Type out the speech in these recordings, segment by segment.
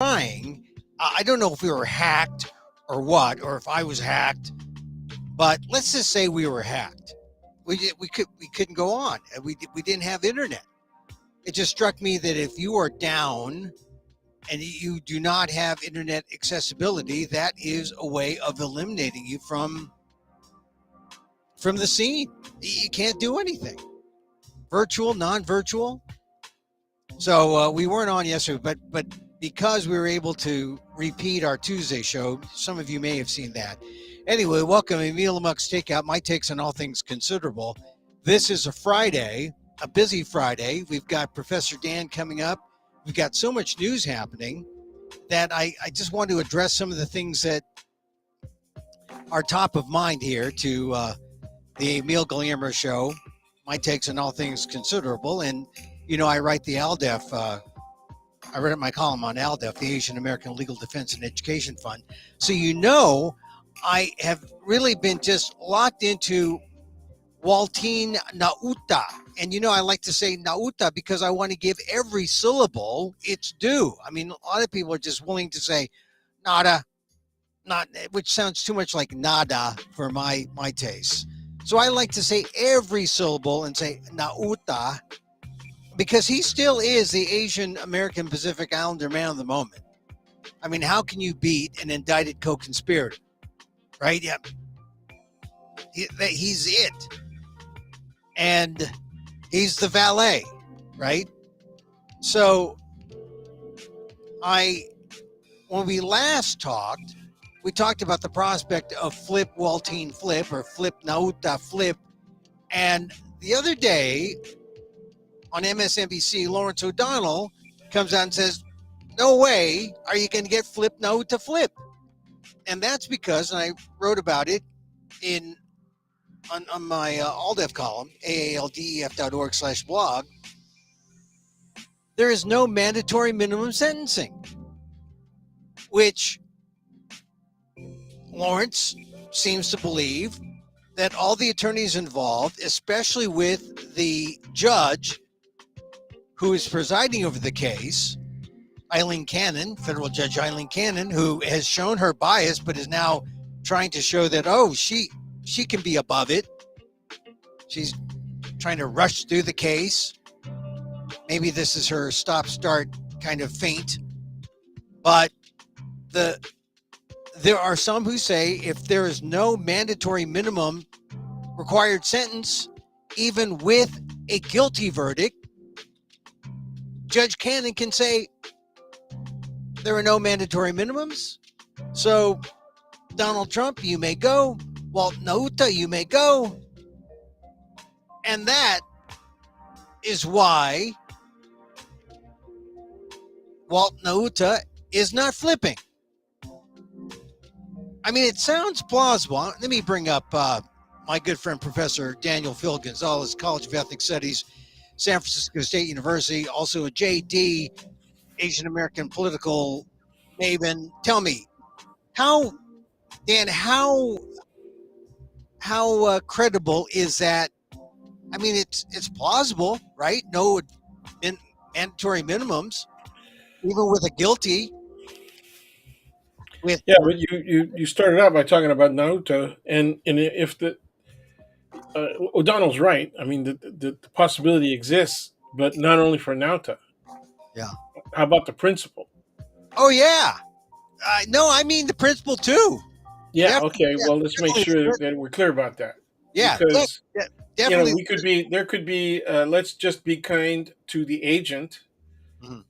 trying. I don't know if we were hacked or what, or if I was hacked, but let's just say we were hacked. We couldn't go on. We didn't have internet. It just struck me that if you are down and you do not have internet accessibility, that is a way of eliminating you from the scene. You can't do anything. Virtual, non-virtual. So we weren't on yesterday, but because we were able to repeat our Tuesday show, some of you may have seen that. Anyway, welcome Emil, Amok's Takeout, my takes on all things considerable. This is a Friday, a busy Friday. We've got Professor Dan coming up. We've got so much news happening that I just want to address some of the things that are top of mind here to the Emil Guillermo show, my takes on all things considerable. And, you know, I write the ALDEF, I read my column on ALDEF, the Asian American Legal Defense and Education Fund. So, you know, I have really been just locked into Waltine Nauta. And, you know, I like to say Nauta because I want to give every syllable its due. I mean, a lot of people are just willing to say nada, not, which sounds too much like nada for my taste. So I like to say every syllable and say Nauta because he still is the Asian American Pacific Islander man of the moment. I mean, how can you beat an indicted co-conspirator, right? Yeah, he's it. And he's the valet, right? So when we last talked, we talked about the prospect of Flip Waltine Flip or Flip Nauta Flip. And the other day on MSNBC, Lawrence O'Donnell comes out and says, no way are you going to get Flip Nauta Flip. And that's because, and I wrote about it on my ALDEF column, aaldef.org/blog, there is no mandatory minimum sentencing, which Lawrence seems to believe that all the attorneys involved, especially with the judge who is presiding over the case, Eileen Cannon, federal judge Eileen Cannon, who has shown her bias, but is now trying to show that, oh, she can be above it. She's trying to rush through the case. Maybe this is her stop-start kind of feint. But there are some who say if there is no mandatory minimum required sentence, even with a guilty verdict, Judge Cannon can say there are no mandatory minimums. So Donald Trump, you may go. Walt Nauta, you may go. And that is why Walt Nauta is not flipping. I mean, it sounds plausible. Let me bring up my good friend, Professor Daniel Phil Gonzalez, College of Ethnic Studies, San Francisco State University, also a JD, Asian American political maven. Tell me, how credible is that? I mean, it's plausible, right? No mandatory minimums, even with a guilty. Yeah, but you started out by talking about Nauta, and if the O'Donnell's right, I mean the possibility exists, but not only for Nauta. Yeah. How about the principal? Oh yeah. No, I mean the principal too. Yeah. Definitely, Okay. Well, let's make sure that we're clear about that. Yeah. Because definitely. there could be. Let's just be kind to the agent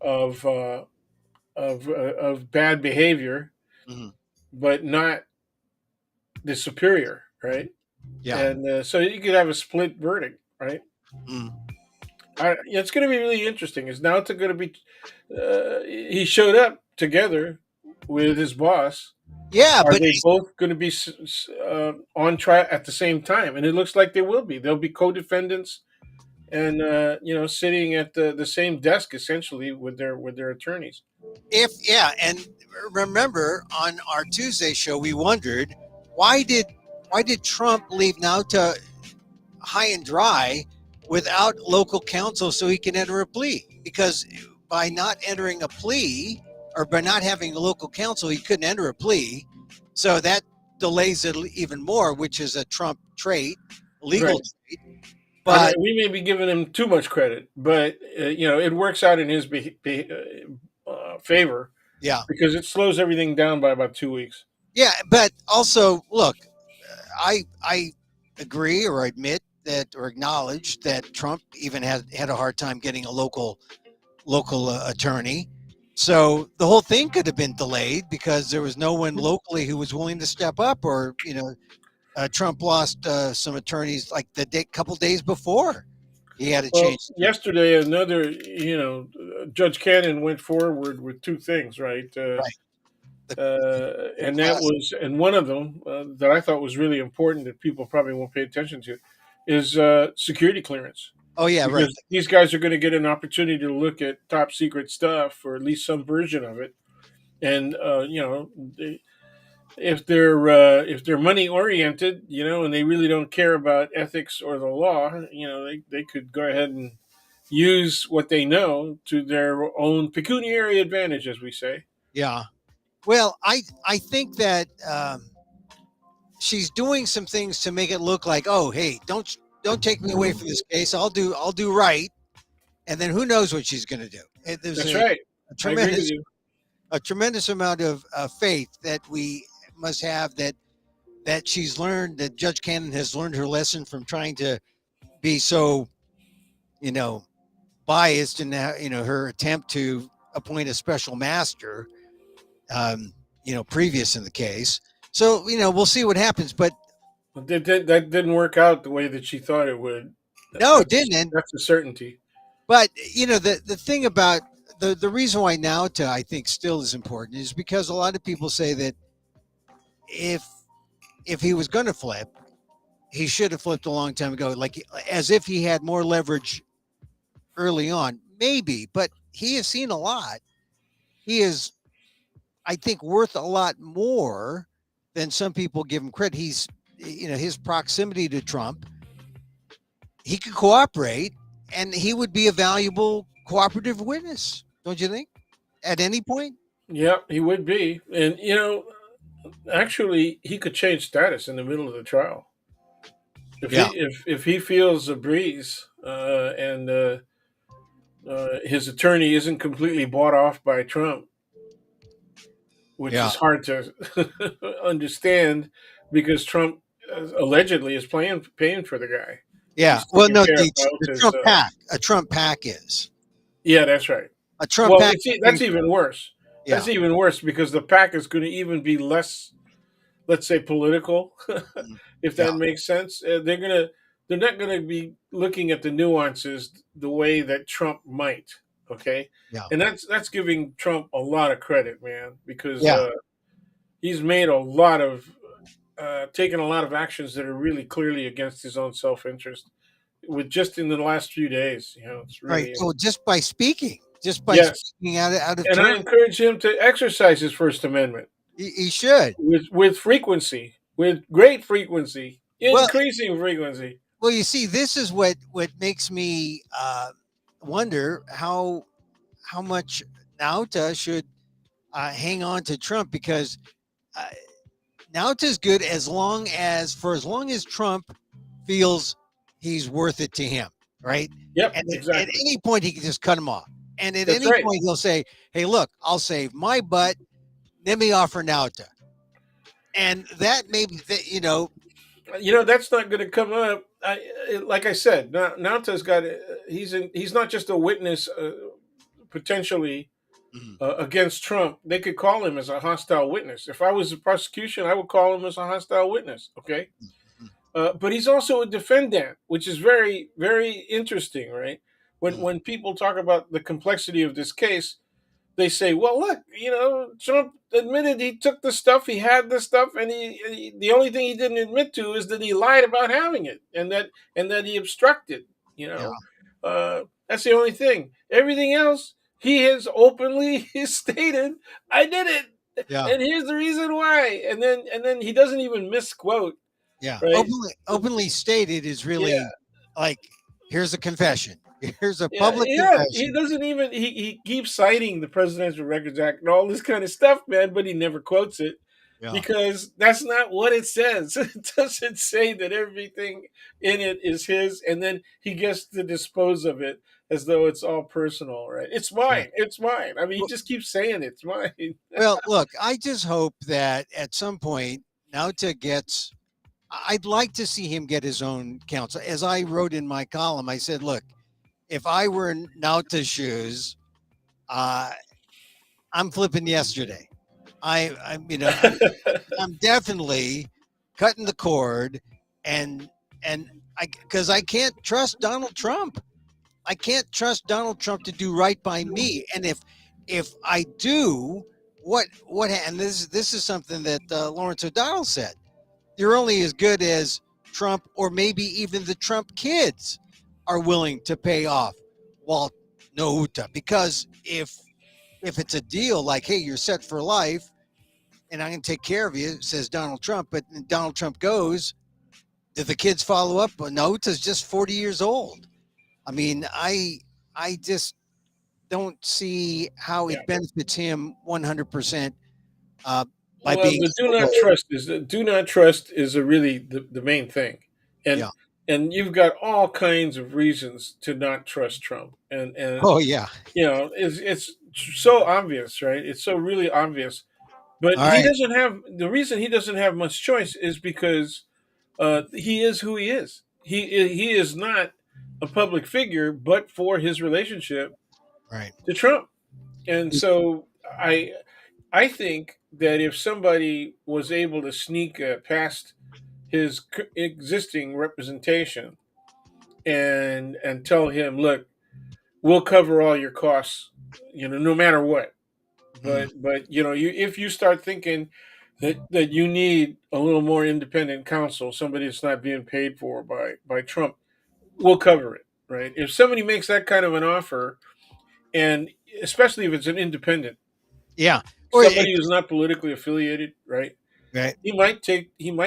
of bad behavior, but not the superior, right? Yeah. And so you could have a split verdict, right? It's going to be really interesting. Is now going to be? He showed up together with his boss. Yeah, Are they both going to be on trial at the same time? And it looks like they will be. They'll be co-defendants, and sitting at the same desk essentially with their attorneys. And remember on our Tuesday show we wondered why did Trump leave Nauta high and dry without local counsel so he can enter a plea? Because by not entering a plea or by not having a local counsel, he couldn't enter a plea. So that delays it even more, which is a Trump trait, legal Right. trait. I mean, But we may be giving him too much credit, but it works out in his favor yeah, because it slows everything down by about 2 weeks. yeah. But also, look, I agree or admit that or acknowledge that Trump even had a hard time getting a local attorney. So the whole thing could have been delayed because there was no one locally who was willing to step up, or Trump lost some attorneys like couple days before he had to Well, change. yesterday, another, Judge Cannon went forward with two things, right? Right. The, the And that class. was, and one of them that I thought was really important that people probably won't pay attention to is security clearance. Oh yeah, right. Because these guys are going to get an opportunity to look at top secret stuff, or at least some version of it. And, if they're money oriented, and they really don't care about ethics or the law, they could go ahead and use what they know to their own pecuniary advantage, as we say. Yeah. Well, I think that she's doing some things to make it look like, oh, hey, don't take me away from this case. I'll do right, and then who knows what she's going to do. There's That's right. a I agree with tremendous you. a tremendous amount of faith that we must have that she's learned, that Judge Cannon has learned her lesson from trying to be so, you know, biased in her attempt to appoint a special master, previous in the case. So, we'll see what happens. But But that didn't work out the way that she thought it would. no, it That's didn't. that's a certainty. But, the thing about the reason why Nauta, I think, still is important is because a lot of people say that if he was going to flip, he should have flipped a long time ago, like as if he had more leverage early on. Maybe, but he has seen a lot. He is, I think, worth a lot more than some people give him credit. He's, his proximity to Trump, he could cooperate, and he would be a valuable cooperative witness, don't you think? At any point? Yeah, he would be, and actually, he could change status in the middle of the trial Yeah, if he feels a breeze, and his attorney isn't completely bought off by Trump, which yeah, is hard to understand because Trump allegedly is paying for the guy. yeah. He's Well, taking no, care the of his. Trump PAC, a Trump PAC is Yeah, that's right. a Trump Well, PAC. that's even worse. Yeah, That's even worse because the PAC is going to even be less, let's say, political, mhm, if yeah, that makes sense. They're not gonna be looking at the nuances the way that Trump might. Okay, yeah, and that's giving Trump a lot of credit, man, because yeah. he's made a lot of taken a lot of actions that are really clearly against his own self interest. With just in the last few days, it's Right. really So just by yes. speaking out of And I turn, encourage him to exercise his First Amendment he should. with frequency, with great frequency, Well, increasing frequency. you see, this is what makes me wonder how much Nauta should hang on to Trump, because uh, Nauta's good as long as Trump feels he's worth it to him, right? Yep, And at exactly. any point he can just cut him off, and at That's any right. point he'll say, "Hey, look, I'll save my butt. Let me offer Nauta," and that maybe That's not going to come up. Like I said, Nauta's got. He's not just a witness, potentially Mhm. against Trump. They could call him as a hostile witness. If I was the prosecution, I would call him as a hostile witness. Okay. Mhm. But he's also a defendant, which is very, very interesting, right? When Mhm. when people talk about the complexity of this case, they say, "Well, look, Trump admitted he took the stuff, he had the stuff, and the only thing he didn't admit to is that he lied about having it, and that he obstructed. You Yeah, know, that's the only thing. Everything else, he has openly stated, I did it, yeah, and here's the reason why. And then he doesn't even misquote, yeah. right? Openly stated is Yeah, really like, here's a confession. Here's a Yeah, public yeah. He confession. doesn't even he keeps citing the Presidential Records Act and all this kind of stuff, man, but he never quotes it Yeah. because that's not what it says. It doesn't say that everything in it is his, and then he gets to dispose of it as though it's all personal, right? It's Yeah. mine. It's mine. I mean, he Well, just keeps saying it's mine. well, look, I just hope that at some point Nauta gets. I'd like to see him get his own counsel. As I wrote in my column, I said, "Look, if I were in Nauta's shoes, uh, I'm flipping yesterday. I'm definitely cutting the cord, and because I can't trust Donald Trump. I can't trust Donald Trump to do right by me. And if I do, and this is something that Lawrence O'Donnell said. You're only as good as Trump, or maybe even the Trump kids are willing to pay off Walt Nauta. Because if it's a deal like, hey, you're set for life, and I'm going to take care of you, says Donald Trump. But Donald Trump goes, did the kids follow up? Well, Nauta's just 40 years old. I mean, I just don't see how Yeah. it benefits him 100% uh, by Well, being the so old. do not trust is a really the main thing, and Yeah. and you've got all kinds of reasons to not trust Trump, and Oh yeah. it's so obvious, right? It's so really obvious, but All he right. doesn't have the reason he doesn't have much choice is because he is who he is. He is not a public figure, but for his relationship Right. to Trump, and so I think that if somebody was able to sneak past his existing representation and tell him, look, we'll cover all your costs, no matter what. Mm. But if you start thinking that you need a little more independent counsel, somebody that's not being paid for by Trump, we'll cover it, right? If somebody makes that kind of an offer, and especially if it's an independent, Yeah. Or somebody who's not politically affiliated, right? right. He might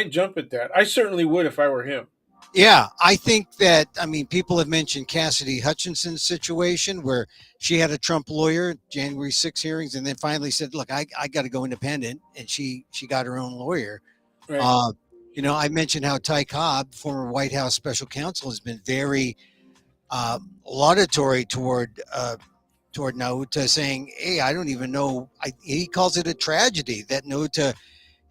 jump at that. I certainly would if I were him. Yeah, I think that, I mean, people have mentioned Cassidy Hutchinson's situation where she had a Trump lawyer January 6 hearings, and then finally said, "Look, I got to go independent," and she got her own lawyer. Right. Uh, I mentioned how Ty Cobb, former White House special counsel, has been very laudatory toward Nauta, saying, "Hey, I don't even know." He calls it a tragedy that Nauta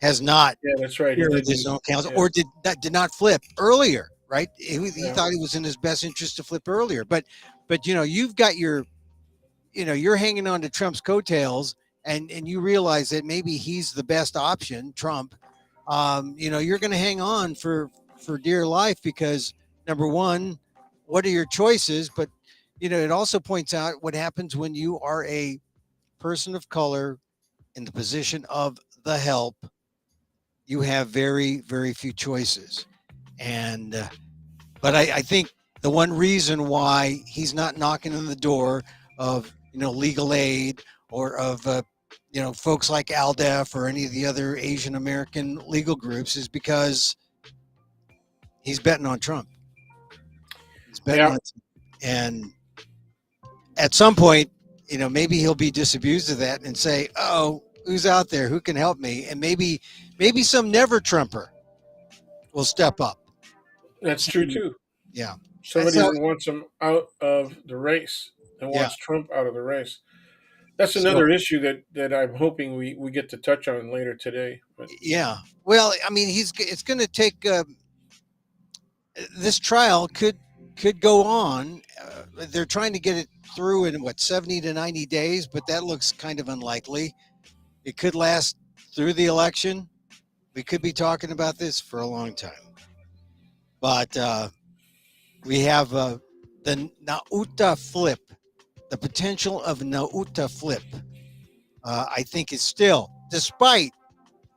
has not Yeah, that's right. He with did his use. own counsel, Yeah. or did not flip earlier. Right? He Yeah. thought it was in his best interest to flip earlier, but you've got you're hanging on to Trump's coattails, and you realize that maybe he's the best option, Trump. You're going to hang on for dear life because number one, what are your choices? But it also points out what happens when you are a person of color in the position of the help. You have very, very few choices, and but I think the one reason why he's not knocking on the door of legal aid or of folks like ALDEF or any of the other Asian American legal groups is because he's betting on Trump. He's betting Yeah. on, and at some point, maybe he'll be disabused of that and say, "Oh, who's out there? Who can help me?" And maybe some never Trumper will step up. That's true too. Yeah. Somebody So that wants him out of the race and yeah. wants Trump out of the race. That's So another issue that I'm hoping we get to touch on later today. But yeah. Well, I mean, it's going to take this trial could go on. They're trying to get it through in what 70 to 90 days, but that looks kind of unlikely. It could last through the election. We could be talking about this for a long time. But we have the Nauta flip, the potential of Nauta flip. I think is still, despite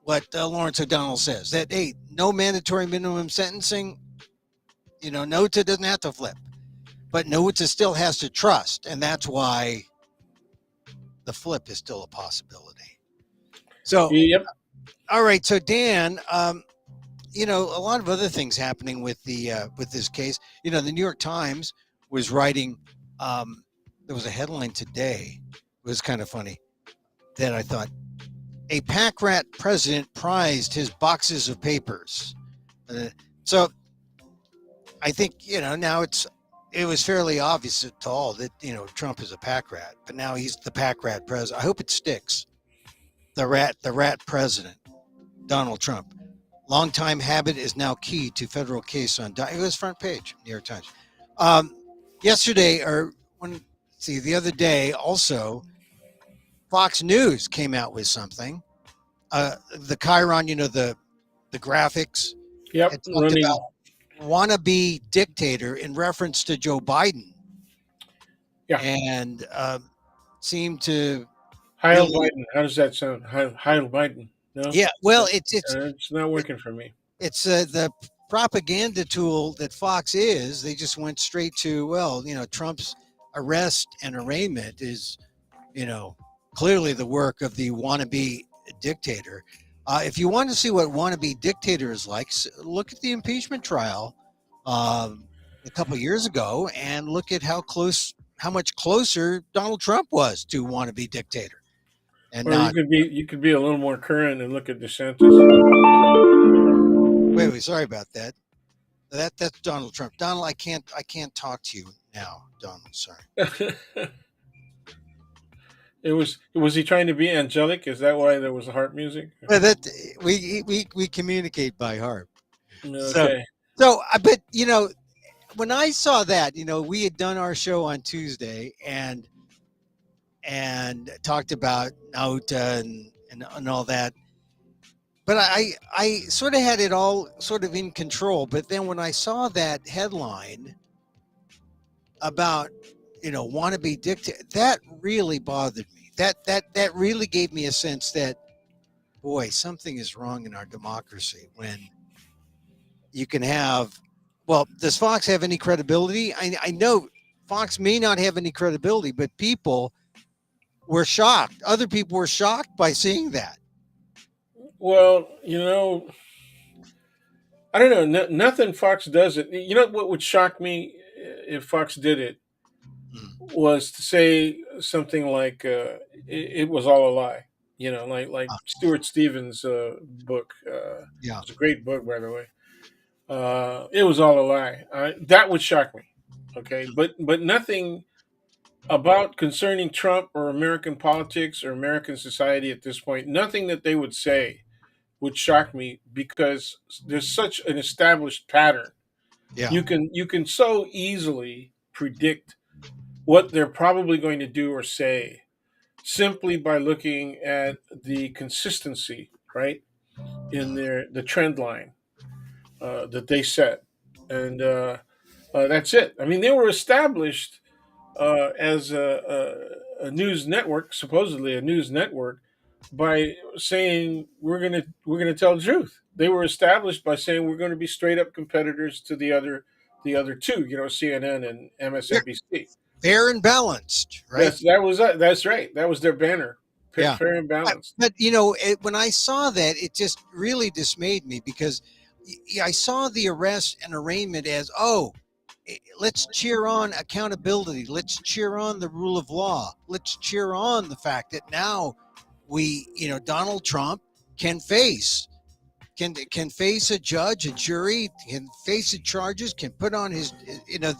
what Lawrence O'Donnell says, that hey, no mandatory minimum sentencing. Nauta doesn't have to flip, but Nauta still has to trust, and that's why the flip is still a possibility. So, yep. all right. So, Dan, a lot of other things happening with the with this case. The New York Times was writing. There was a headline today. It was kind of funny that I thought a pack rat president prized his boxes of papers. So I think now it was fairly obvious to all that Trump is a pack rat, but now he's the pack rat president. I hope it sticks. The rat president, Donald Trump. Longtime habit is now key to federal case on. It was front page, New York Times. Yesterday, the other day, also, Fox News came out with something. The Chiron, the graphics, Yep, it talked running. about wannabe dictator in reference to Joe Biden, Yeah, and seemed to Heil really, Biden. How does that sound? Heil Biden. No, yeah. Well, it's it's not working for me. it's the propaganda tool that Fox is. They just went straight to, well, Trump's arrest and arraignment is, you know, clearly the work of the wannabe dictator. If you want to see what wannabe dictator is like, look at the impeachment trial a couple of years ago, and look at how much closer Donald Trump was to wannabe dictator, and Or not. you could be a little more current and look at DeSantis. Wait, sorry about that. That's Donald Trump. Donald, I can't talk to you now, Donald. Sorry. Was he trying to be angelic? Is that why there was harp music? But that we communicate by heart. So Okay. but when I saw that, we had done our show on Tuesday and talked about Nauta and all that. But I sort of had it all sort of in control. But then when I saw that headline about wannabe dictator, that really bothered me. That really gave me a sense that, boy, something is wrong in our democracy when you can have. Well, does Fox have any credibility? I know Fox may not have any credibility, but people were shocked. Other people were shocked by seeing that. Well, I don't know. Nothing Fox does it. You know what would shock me if Fox did it Mm. was to say something like it was all a lie. Like Stuart Stevens' book. Yeah, It's a great book, by the way. It was all a lie. That would shock me. Okay, but nothing about concerning Trump or American politics or American society at this point. Nothing that they would say would shock me because there's such an established pattern. yeah, You can so easily predict what they're probably going to do or say simply by looking at the consistency, right, in the trend line that they set, and that's it. I mean, they were established as a news network, supposedly a news network, by saying we're gonna tell the truth. They were established by saying we're going to be straight up competitors to the other two, CNN and fair, MSNBC. fair and balanced, right? That's right. That was their banner, Yeah. fair and balanced. But when I saw that, it just really dismayed me because I saw the arrest and arraignment as, oh, let's cheer on accountability. Let's cheer on the rule of law. Let's cheer on the fact that now Donald Trump can face can face a judge, a jury, can face the charges, can put on his.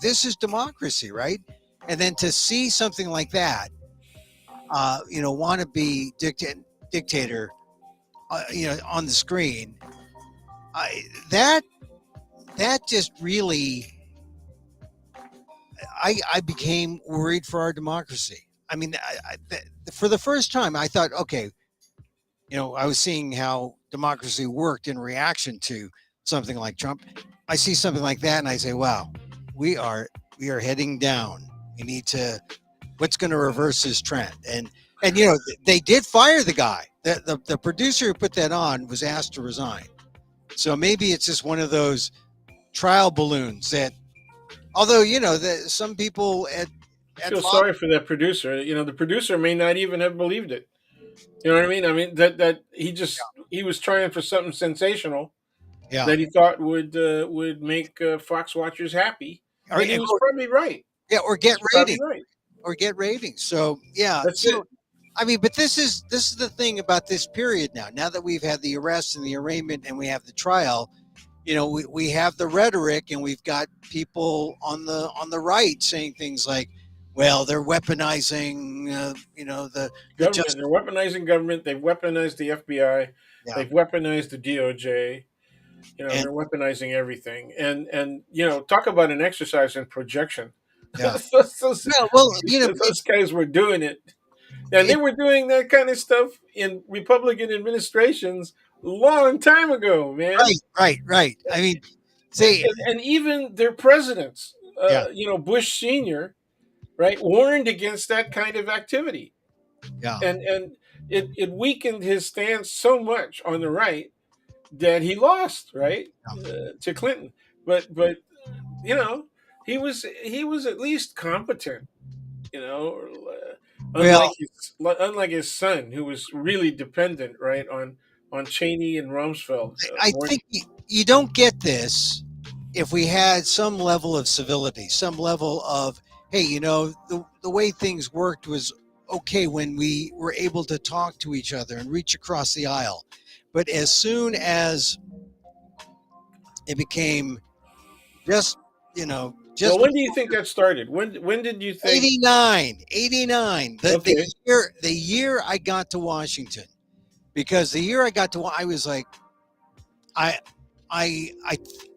This is democracy, right? And then to see something like that, wannabe dictator, on the screen, I, that that just really, I became worried for our democracy. I mean, for the first time, I thought, okay, I was seeing how democracy worked in reaction to something like Trump. I see something like that, and I say, wow, we are heading down. We need to. What's going to reverse this trend? And they did fire the guy. The producer who put that on was asked to resign. So maybe it's just one of those trial balloons that, although some people I at feel Fox, sorry for that producer. The producer may not even have believed it. You know what I mean? I mean that he was trying for something sensational yeah, that he thought would make Fox watchers happy, or, and he and was probably right. Yeah, or get You're probably ratings, right. or get ratings. So yeah, That's so it. I mean, but this is the thing about this period now. Now that we've had the arrest and the arraignment and we have the trial, we have the rhetoric, and we've got people on the right saying things like, well, they're weaponizing the Government. just They're weaponizing government. They've weaponized the FBI. yeah They've weaponized the DOJ. and They're weaponizing everything. And talk about an exercise in projection. yeah those, yeah well those guys were doing it. And they it were doing that kind of stuff in Republican administrations long time ago, man. right. I mean, And, say and, and even their presidents, yeah Bush Sr., right, warned against that kind of activity. yeah And it weakened his stance so much on the right that he lost, right, to Clinton. But you know, he was at least competent, you know, well unlike his son, who was really dependent, right, on Cheney and Rumsfeld I more. think you don't get this if we had some level of civility, some level of, hey, the way things worked was okay when we were able to talk to each other and reach across the aisle. But as soon as it became just, Well, just when do you think that started? When did you think? 89, Okay, the year I got to Washington, because the year I got to, I was like, I, I,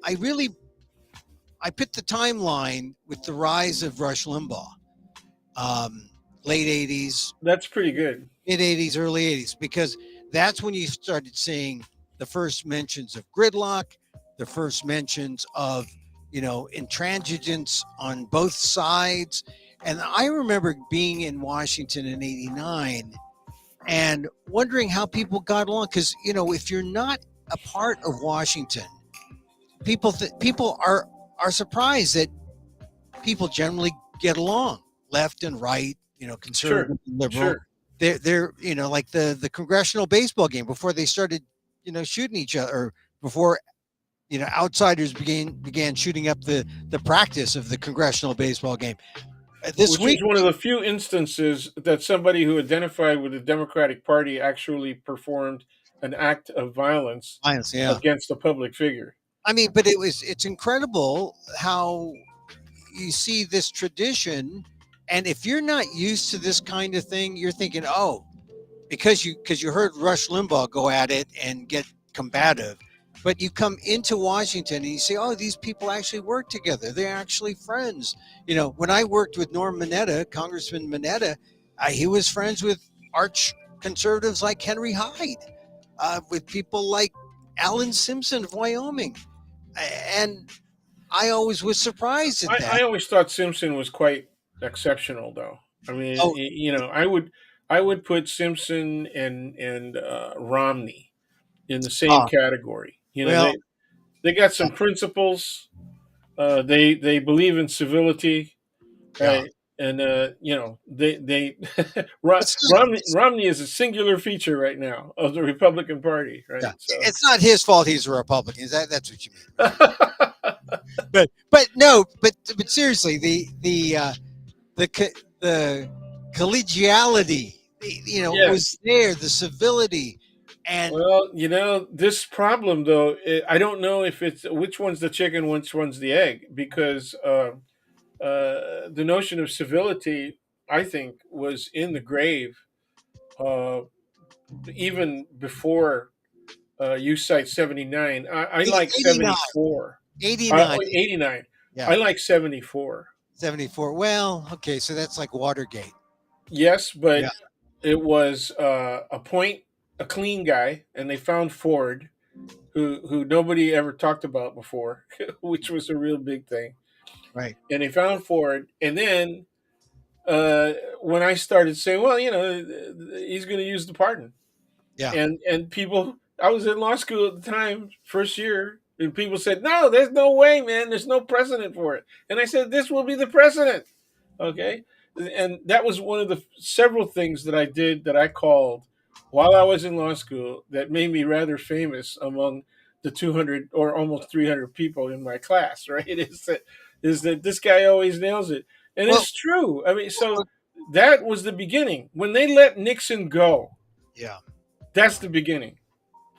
I really I picked the timeline with the rise of Rush Limbaugh, um, late '80s, that's pretty good. mid '80s, early '80s, because that's when you started seeing the first mentions of gridlock, the first mentions of intransigence on both sides. And I remember being in Washington in '89 and wondering how people got along, because if you're not a part of Washington, people are surprised that people generally get along, left and right, Sure, conservative and liberal. sure. They're like the congressional baseball game before they started shooting each other, or before outsiders began shooting up the practice of the congressional baseball game. This Which week, was one of the few instances that somebody who identified with the Democratic Party actually performed an act of violence violence, yeah. against a public figure. I mean, but it's incredible how you see this tradition, and if you're not used to this kind of thing, you're thinking, oh, because you heard Rush Limbaugh go at it and get combative, but you come into Washington and you say, oh, these people actually work together. They're actually friends. When I worked with Norm Mineta, Congressman Mineta, he was friends with arch conservatives like Henry Hyde, with people like Alan Simpson of Wyoming, and I always was surprised at I that. always thought Simpson was quite exceptional, though. I mean, Oh, I would put Simpson and Romney in the same uh, category. well, They got some principles. They believe in civility, yeah. right? And they It's not, Romney is a singular feature right now of the Republican Party, yeah, right? So it's not his fault. He's a Republican. That's what you mean, right? But no, but seriously, the collegiality, yeah. was there. The civility, and Well, this problem though, I don't know if it's which one's the chicken, which one's the egg, because the notion of civility, I think, was in the grave uh, even before you cite 79. I like 89, 74. 89, 89. yeah, I like 74. 74. Well, okay, so that's like Watergate. Yes, Yeah, but it was a clean guy, and they found Ford, who nobody ever talked about before, which was a real big thing. right. And they found Ford, and then when I started saying, well, he's going to use the pardon, Yeah, and people, I was in law school at the time, first year, and people said, no, there's no way, man, there's no precedent for it. And I said, this will be the precedent. Okay. And that was one of the several things that I did, that I called while I was in law school, that made me rather famous among the 200 or almost 300 people in my class, right? Is that this guy always nails it. And Well, it's true. I mean, so look, that was the beginning. When they let Nixon go, yeah. that's the beginning.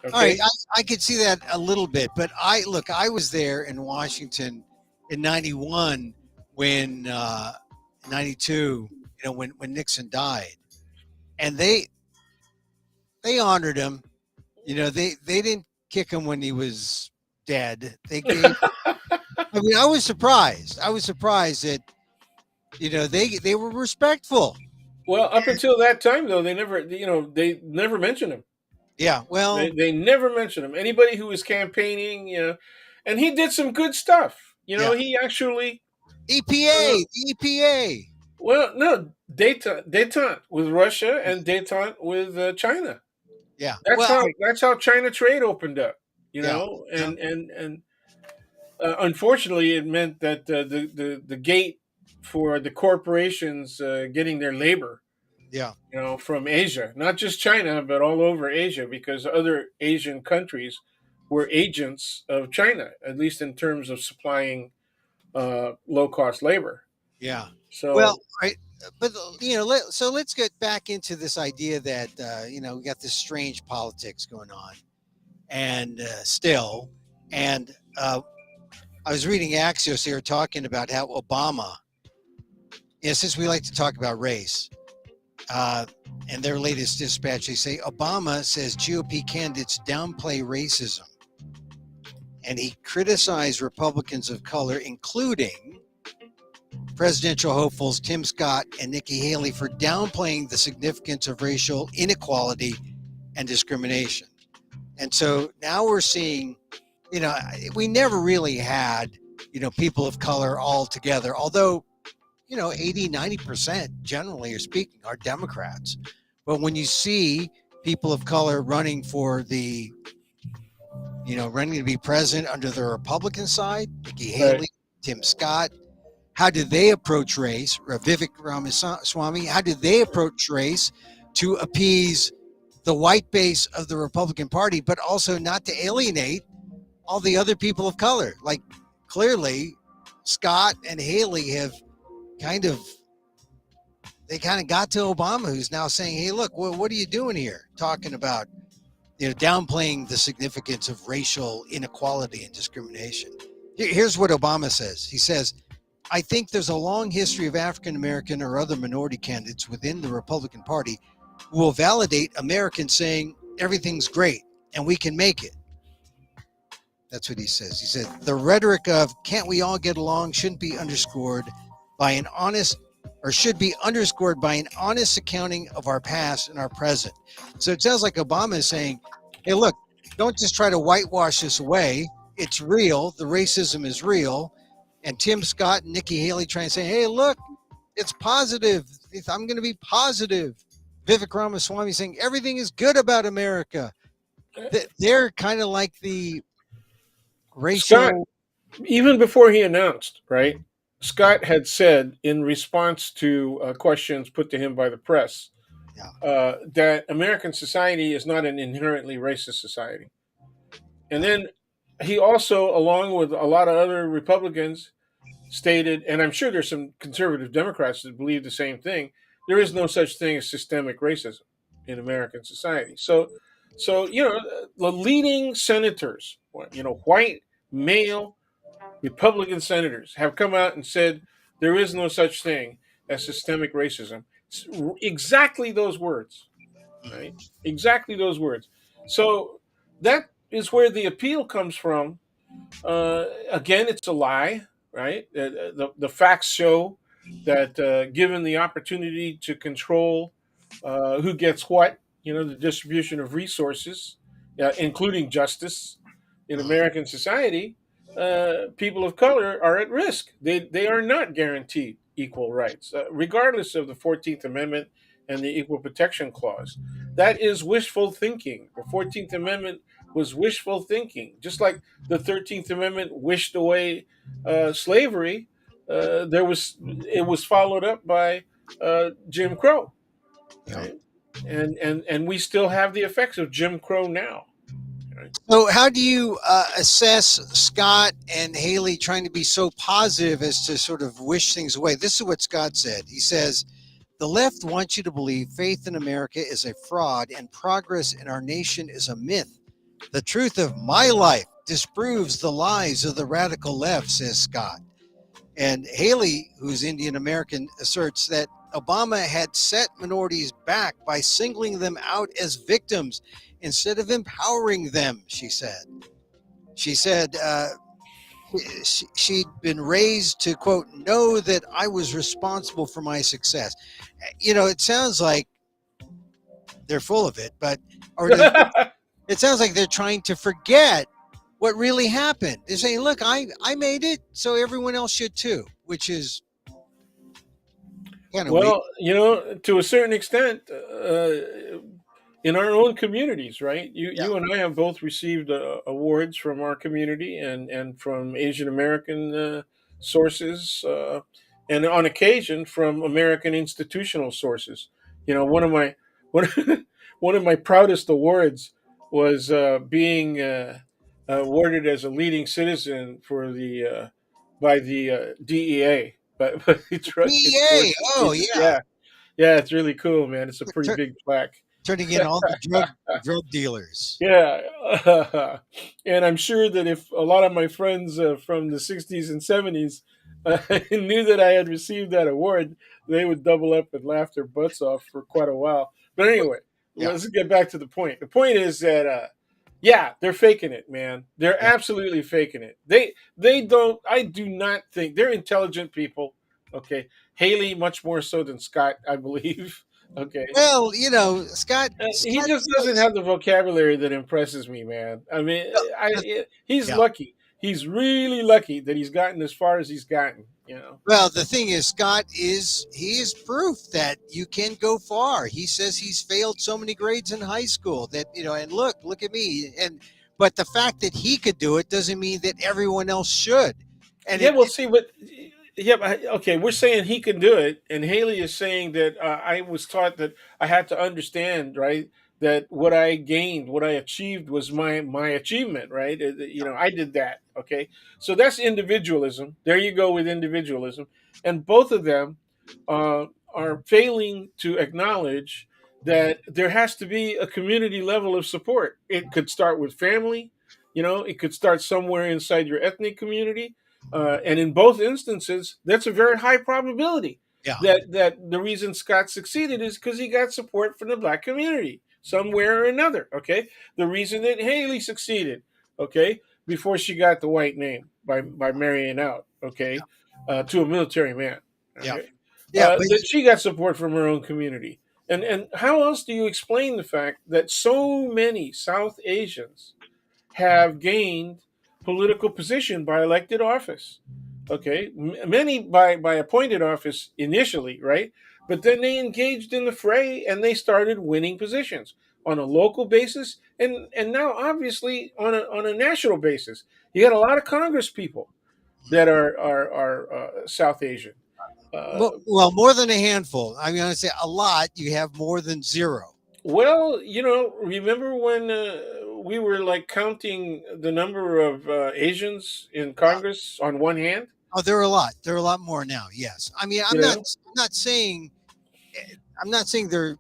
All right, Okay. I could see that a little bit, but I was there in Washington in '91 when 92, when Nixon died, and they honored him. They didn't kick him when he was dead. They gave. I mean, I was surprised. I was surprised that they were respectful. Well, up until that time, though, they never mentioned him. Yeah. They Well. they never mentioned him. Anybody who was campaigning, and he did some good stuff. Yeah. He actually, uh, EPA. The EPA. well, no, detente with Russia and detente with China. Yeah. That's Well. how China trade opened up. Yeah. Yeah. And unfortunately, it meant that the gate for the corporations getting their labor, Yeah. from Asia, not just China, but all over Asia, because other Asian countries were agents of China, at least in terms of supplying low cost labor. Yeah. Well, So, right. But so let's get back into this idea that we got this strange politics going on, and still, and I was reading Axios here talking about how Obama. Since we like to talk about race, uh, and their latest dispatch, they say Obama says GOP candidates downplay racism, and he criticized Republicans of color, including presidential hopefuls Tim Scott and Nikki Haley, for downplaying the significance of racial inequality and discrimination. And so now we're seeing, we never really had, people of color all together, although, 80, 90% generally are speaking are Democrats. But when you see people of color running for running to be president under the Republican side, Nikki right. Haley, Tim Scott, how do they approach race? Vivek Ramaswamy, how do they approach race to appease the white base of the Republican Party, but also not to alienate all the other people of color? Like, clearly, Scott and Haley have kind of got to Obama, who's now saying, "Hey, look, what are you doing here? Talking about downplaying the significance of racial inequality and discrimination." Here's what Obama says. He says, I think there's a long history of African American or other minority candidates within the Republican Party who will validate Americans saying everything's great and we can make it. That's what he says. He said, the rhetoric of can't we all get along shouldn't be underscored by an honest or should be underscored by an honest accounting of our past and our present. So it sounds like Obama is saying, hey, look, don't just try to whitewash this away. It's real. The racism is real. And Tim Scott and Nikki Haley trying to say, hey, look, it's positive. I'm going to be positive. Vivek Ramaswamy saying everything is good about America. They're kind of like the Scott, racial. even before he announced, right, Scott had said in response to questions put to him by the press Yeah. that American society is not an inherently racist society. And then he also, along with a lot of other Republicans, stated, and I'm sure there's some conservative Democrats that believe the same thing, there is no such thing as systemic racism in American society. So the leading senators, white male Republican senators, have come out and said there is no such thing as systemic racism. Exactly those words, right? Exactly those words. So that is where the appeal comes from. Again, it's a lie, right? The facts show that given the opportunity to control who gets what, the distribution of resources, including justice in American society, people of color are at risk. They are not guaranteed equal rights, regardless of the 14th Amendment and the Equal Protection Clause. That is wishful thinking. The 14th Amendment was wishful thinking, just like the 13th Amendment wished away slavery. It was followed up by Jim Crow, Yeah. right? And we still have the effects of Jim Crow now. Right? So, how do you assess Scott and Haley trying to be so positive as to sort of wish things away? This is what Scott said. He says, the left wants you to believe faith in America is a fraud and progress in our nation is a myth. The truth of my life disproves the lies of the radical left, says Scott. And Haley, who's Indian American, asserts that Obama had set minorities back by singling them out as victims instead of empowering them, she said. She said she'd been raised to, quote, know that I was responsible for my success. You know, it sounds like they're full of it, but, or it sounds like they're trying to forget what really happened. They're saying, look, I made it, so everyone else should too, which is kind of weak. Well, to a certain extent, in our own communities, right? You Yeah. you and I have both received awards from our community and from Asian American sources, and on occasion from American institutional sources. One of my one, one of my proudest awards was being awarded as a leading citizen for the by the DEA, by the Drug DEA. Enforcement Oh Agency. yeah. Yeah, yeah, it's really cool, man. It's a pretty Tur- big plaque. Turning in all the drug dealers. Yeah, and I'm sure that if a lot of my friends from the '60s and '70s knew that I had received that award, they would double up and laugh their butts off for quite a while. But anyway, Yeah. let's get back to the point. The point is that, yeah, they're faking it, man. They're Yeah. absolutely faking it. They don't. I do not think they're intelligent people. Okay, Haley much more so than Scott, I believe. Okay, Well, you know, Scott. he Scott just doesn't knows. have the vocabulary that impresses me, man. I mean, he's Yeah. lucky. He's really lucky that he's gotten as far as he's gotten. Well, the thing is, Scott he is proof that you can go far. He says he's failed so many grades in high school that, you know, and look at me. And but the fact that he could do it doesn't mean that everyone else should. And Yeah, we'll see. But yeah, okay, we're saying he can do it, and Haley is saying that I was taught that I had to understand, right? That what I gained, what I achieved, was my achievement, right? I did that. Okay, so that's individualism. There you go with individualism, and both of them are failing to acknowledge that there has to be a community level of support. It could start with family. It could start somewhere inside your ethnic community, and in both instances, that's a very high probability yeah, that the reason Scott succeeded is because he got support from the black community somewhere or another. Okay, the reason that Haley succeeded, okay, before she got the white name by marrying out, okay, to a military man, yeah, okay, yeah. But that she got support from her own community. And how else do you explain the fact that so many South Asians have gained political position by elected office? Okay, many by appointed office initially, right? But then they engaged in the fray and they started winning positions on a local basis and now obviously on a national basis. You got a lot of Congress people that are South Asian. Uh, well, more than a handful. I mean, I say a lot. You have more than zero. Well, remember when we were like counting the number of Asians in Uh, Congress on one hand? oh, there are a lot. There are a lot more now. Yes. I mean, You know, I'm not saying. I'm not saying they're.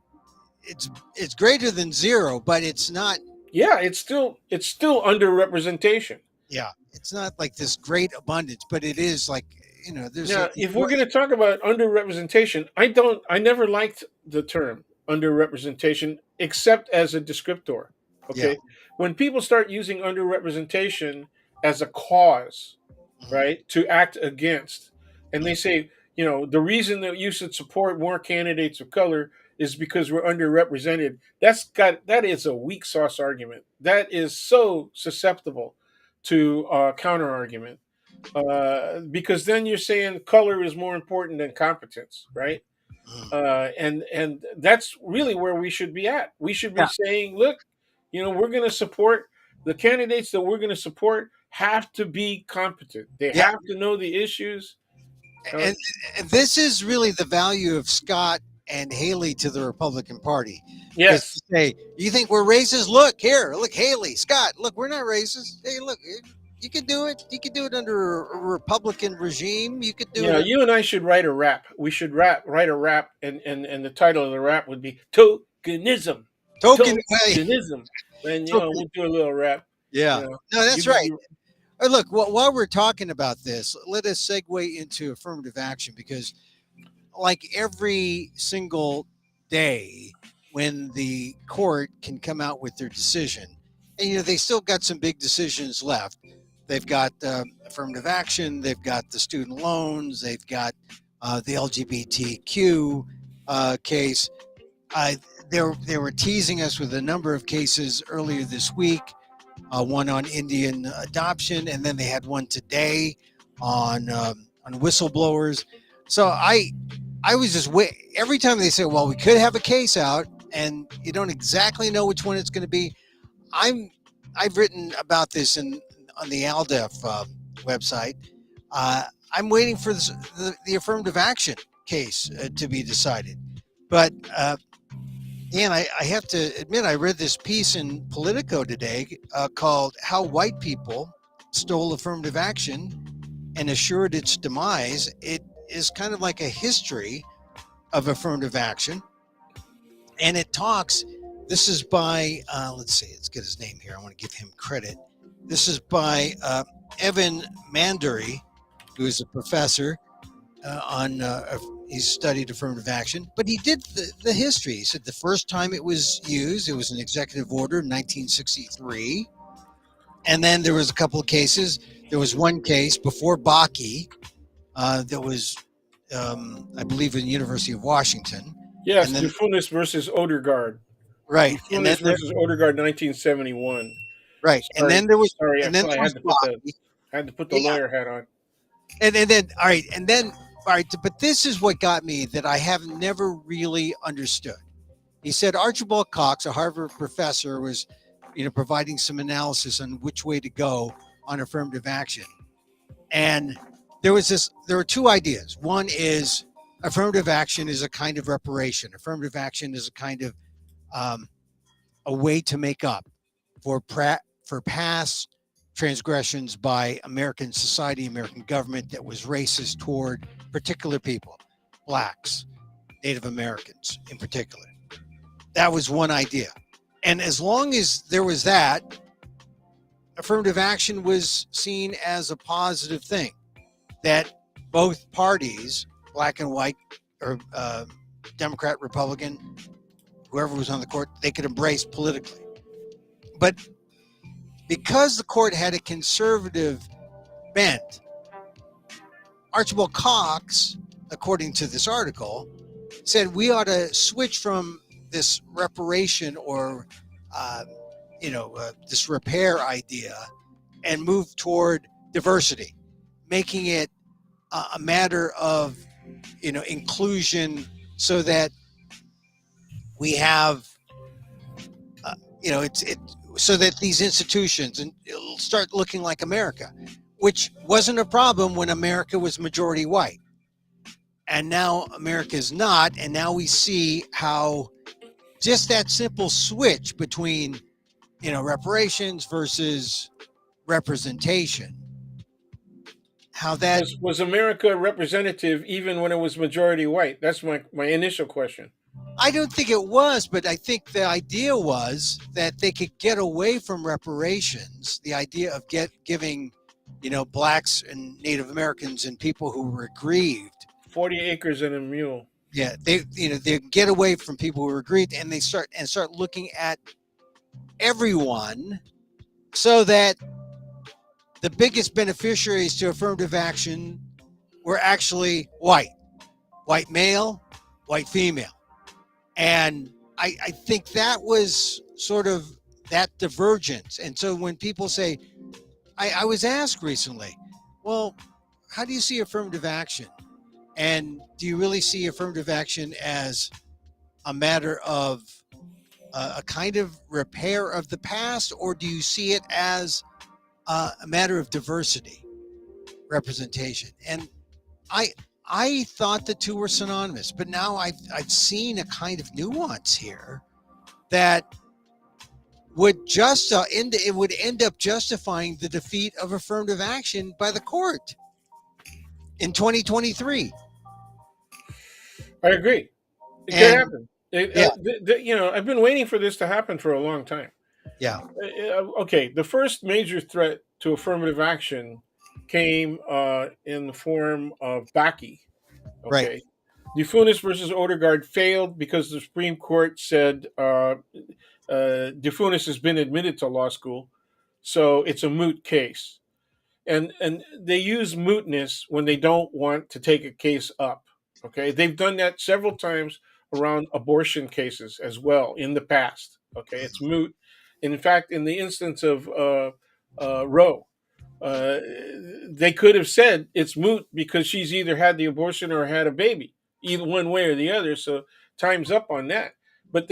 It's greater than zero, but it's not. yeah, it's still underrepresentation. Yeah, it's not like this great abundance, but it is like, you know, there's a Now, if we're going to talk about underrepresentation, I never liked the term underrepresentation except as a descriptor. yeah. Okay, when people start using underrepresentation as a cause, Mhm. right, to act against. And they say, the reason that you should support more candidates of color is because we're underrepresented. That is a weak sauce argument. That is so susceptible to counter argument, because then you're saying color is more important than competence, right? Mhm. And that's really where we should be at. We should be Yeah. saying, look, we're going to support the candidates that we're going to support have to be competent. They Yeah. have to know the issues. Uh, And, and this is really the value of Scott and Haley to the Republican Party. Because Yes. say, you think we're racist? Look here, look, Haley, Scott, look, we're not racist. Hey, look, you could do it. You could do it under a Republican regime. You could do Yeah, it. you and I should write a rap. We should write a rap, and the title of the rap would be Tokenism. Token. Tokenism. And Token. we'll do a little rap. Yeah. You know, No, you, that's right. you Look, while we're talking about this, let us segue into affirmative action because, like every single day, when the court can come out with their decision, and they still got some big decisions left. They've got affirmative action, they've got the student loans, they've got the LGBTQ case. They were teasing us with a number of cases earlier this week. One on Indian adoption, and then they had one today on whistleblowers. So I was just every time they say, "Well, we could have a case out," and you don't exactly know which one it's going to be. I've written about this on the ALDEF website. I'm waiting for the affirmative action case to be decided, but. Dan, I have to admit, I read this piece in Politico today called How White People Stole Affirmative Action and Assured Its Demise. It is kind of like a history of affirmative action. And it talks, this is by, let's see, let's get his name here. I want to give him credit. This is by Evan Mandury, who is a professor he studied affirmative action, but he did the history. He said the first time it was used, it was an executive order in 1963. And then there was a couple of cases. There was one case before Bakke that was, I believe, in the University of Washington. yes, And then, Dufunis versus Odegaard. right. And then Dufunis versus Odegaard, 1971. right. And then there was, Sorry, and then I there was had to Bakke. put the lawyer hat on. And then, all right. And then, all right. But this is what got me that I have never really understood. He said Archibald Cox, a Harvard professor, was, providing some analysis on which way to go on affirmative action. And there were two ideas. One is affirmative action is a kind of reparation. Affirmative action is a kind of a way to make up for past transgressions by American society, American government that was racist toward particular people, blacks, Native Americans in particular. That was one idea. And as long as there was that, affirmative action was seen as a positive thing, that both parties, black and white, or Democrat, Republican, whoever was on the court, they could embrace politically. But because the court had a conservative bent, Archibald Cox, according to this article, said we ought to switch from this reparation or this repair idea and move toward diversity, making it a matter of inclusion, so that we have so that these institutions and it'll start looking like America, which wasn't a problem when America was majority white, and now America is not. And now we see how just that simple switch between reparations versus representation, how that Was America representative even when it was majority white? That's my initial question. I don't think it was, but I think the idea was that they could get away from reparations. The idea of giving, blacks and Native Americans and people who were aggrieved 40 acres and a mule. Yeah, they get away from people who are aggrieved, and they start looking at everyone, so that the biggest beneficiaries to affirmative action were actually white male, white female. And I think that was sort of that divergence. And so when people say, I was asked recently, well, how do you see affirmative action? And do you really see affirmative action as a matter of a kind of repair of the past, or do you see it as a matter of diversity, representation? And I I thought the two were synonymous, but now I've seen a kind of nuance here that it would end up justifying the defeat of affirmative action by the court in 2023. I agree. It could And happen. yeah, I've been waiting for this to happen for a long time. yeah, Okay, the first major threat to affirmative action came in the form of Baki. right, Okay, DeFunis versus Odegaard failed because the Supreme Court said DeFunis has been admitted to law school, so it's a moot case. And they use mootness when they don't want to take a case up. Okay, they've done that several times around abortion cases as well in the past. Okay, it's moot. In fact, in the instance of Roe, uh, they could have said it's moot because she's either had the abortion or had a baby, either one way or the other. So time's up on that. But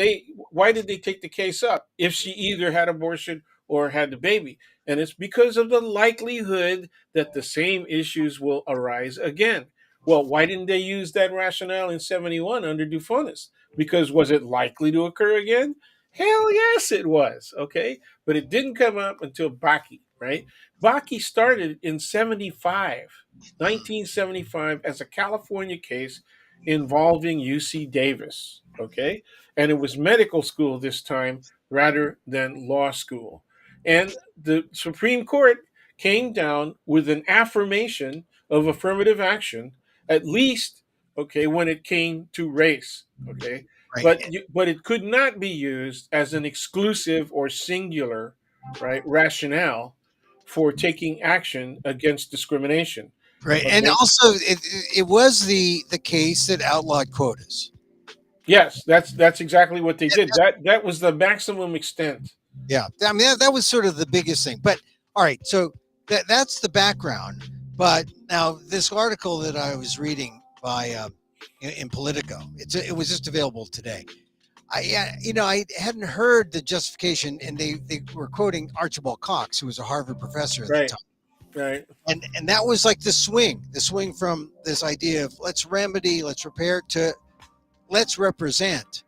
why did they take the case up if she either had abortion or had the baby? And it's because of the likelihood that the same issues will arise again. Well, why didn't they use that rationale in 71 under Dufonis? Because was it likely to occur again? Hell yes, it was. Okay. But it didn't come up until Baki, right? Baki started in 1975, as a California case involving UC Davis. Okay. And it was medical school this time rather than law school. And the Supreme Court came down with an affirmation of affirmative action, at least, okay, when it came to race. Okay. right, But it could not be used as an exclusive or singular, right, rationale for taking action against discrimination. right. And Okay. also, it was the case that outlawed quotas. Yes, that's exactly what they did. That was the maximum extent. Yeah, I mean that was sort of the biggest thing. But all right, so that's the background. But now this article that I was reading by in Politico, it was just available today. I hadn't heard the justification, and they were quoting Archibald Cox, who was a Harvard professor at the Right. time, Right. and that was like the swing from this idea of let's remedy, let's repair to let's represent,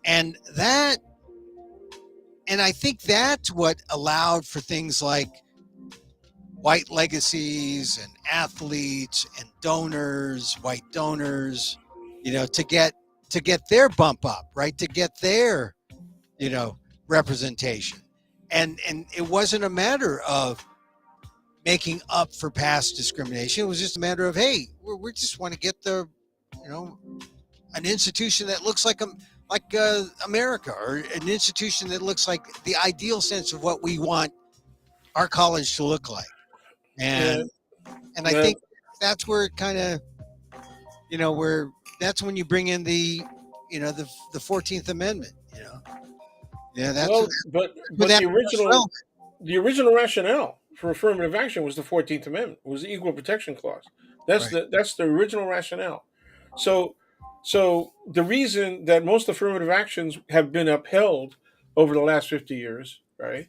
and that and I think that's what allowed for things like white legacies and athletes and donors, white donors, to get their bump up, right? To get their, representation. And it wasn't a matter of making up for past discrimination. It was just a matter of, hey, we just want to get you know, an institution that looks like America, or an institution that looks like the ideal sense of what we want our college to look like. Yeah. And I Yeah. think that's where it kind of, where that's when you bring in the 14th Amendment. Yeah, that's Well, where but that becomes relevant. the original rationale for affirmative action was the 14th Amendment, was the Equal Protection Clause. Right, That's the original rationale. So the reason that most affirmative actions have been upheld over the last 50 years, right,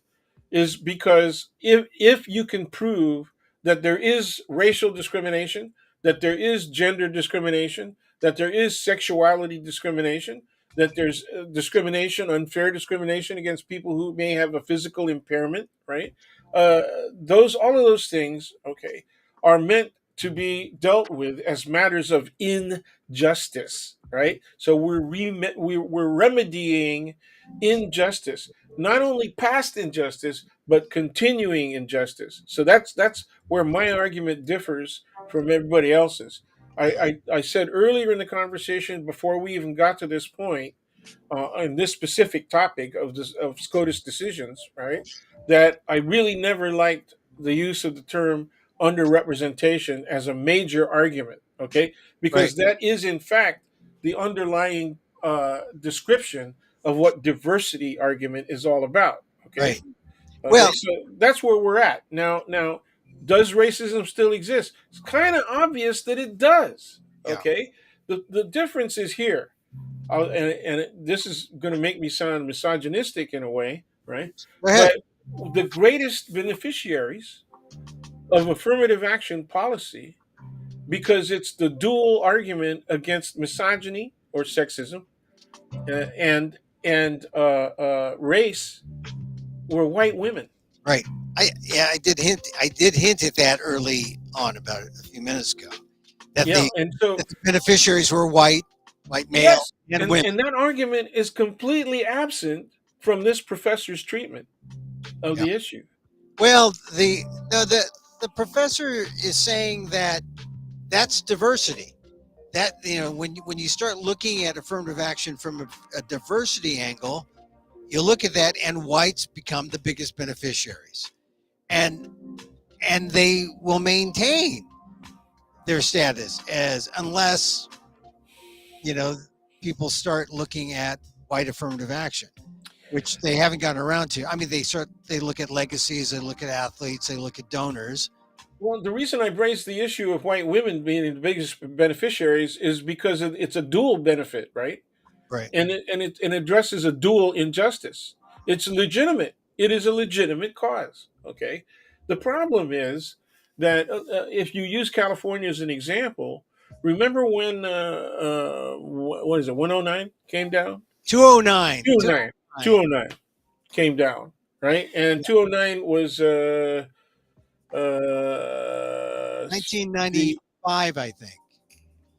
is because if you can prove that there is racial discrimination, that there is gender discrimination, that there is sexuality discrimination, that there's discrimination, unfair discrimination against people who may have a physical impairment, right? Uh, those all of those things, okay, are meant to be dealt with as matters of injustice, right? So we're remedying injustice, not only past injustice but continuing injustice. So that's where my argument differs from everybody else's. I said earlier in the conversation, before we even got to this point, on this specific topic of SCOTUS decisions, right? That I really never liked the use of the term underrepresentation as a major argument, okay? right, Because that is in fact the underlying description of what diversity argument is all about, okay? right. Okay, Well, so that's where we're at now. Now, does racism still exist? It's kind of obvious that it does. yeah. Okay, the difference is here, and this is going to make me sound misogynistic in a way, right? Go ahead. But the greatest beneficiaries of affirmative action policy because it's the dual argument against misogyny or sexism, and race were white women. Right. I did hint at that early on about it a few minutes ago. That Yeah, the and so that the beneficiaries were white male yes, and and women. that argument is completely absent from this professor's treatment of Yeah. the issue. Well, the no the professor is saying that that's diversity. That when you start looking at affirmative action from a diversity angle, you look at that, and whites become the biggest beneficiaries, and they will maintain their status as unless you know people start looking at white affirmative action, which they haven't gotten around to. I mean, they look at legacies, they look at athletes, they look at donors. Well, the reason I raised the issue of white women being the biggest beneficiaries is because it's a dual benefit, right? Right. And it addresses a dual injustice. It's legitimate. It is a legitimate cause. Okay. The problem is that if you use California as an example, remember when what is it, 109 came down? 209. 209, 209. 209 came down, right? And 209 was the 1995, I think.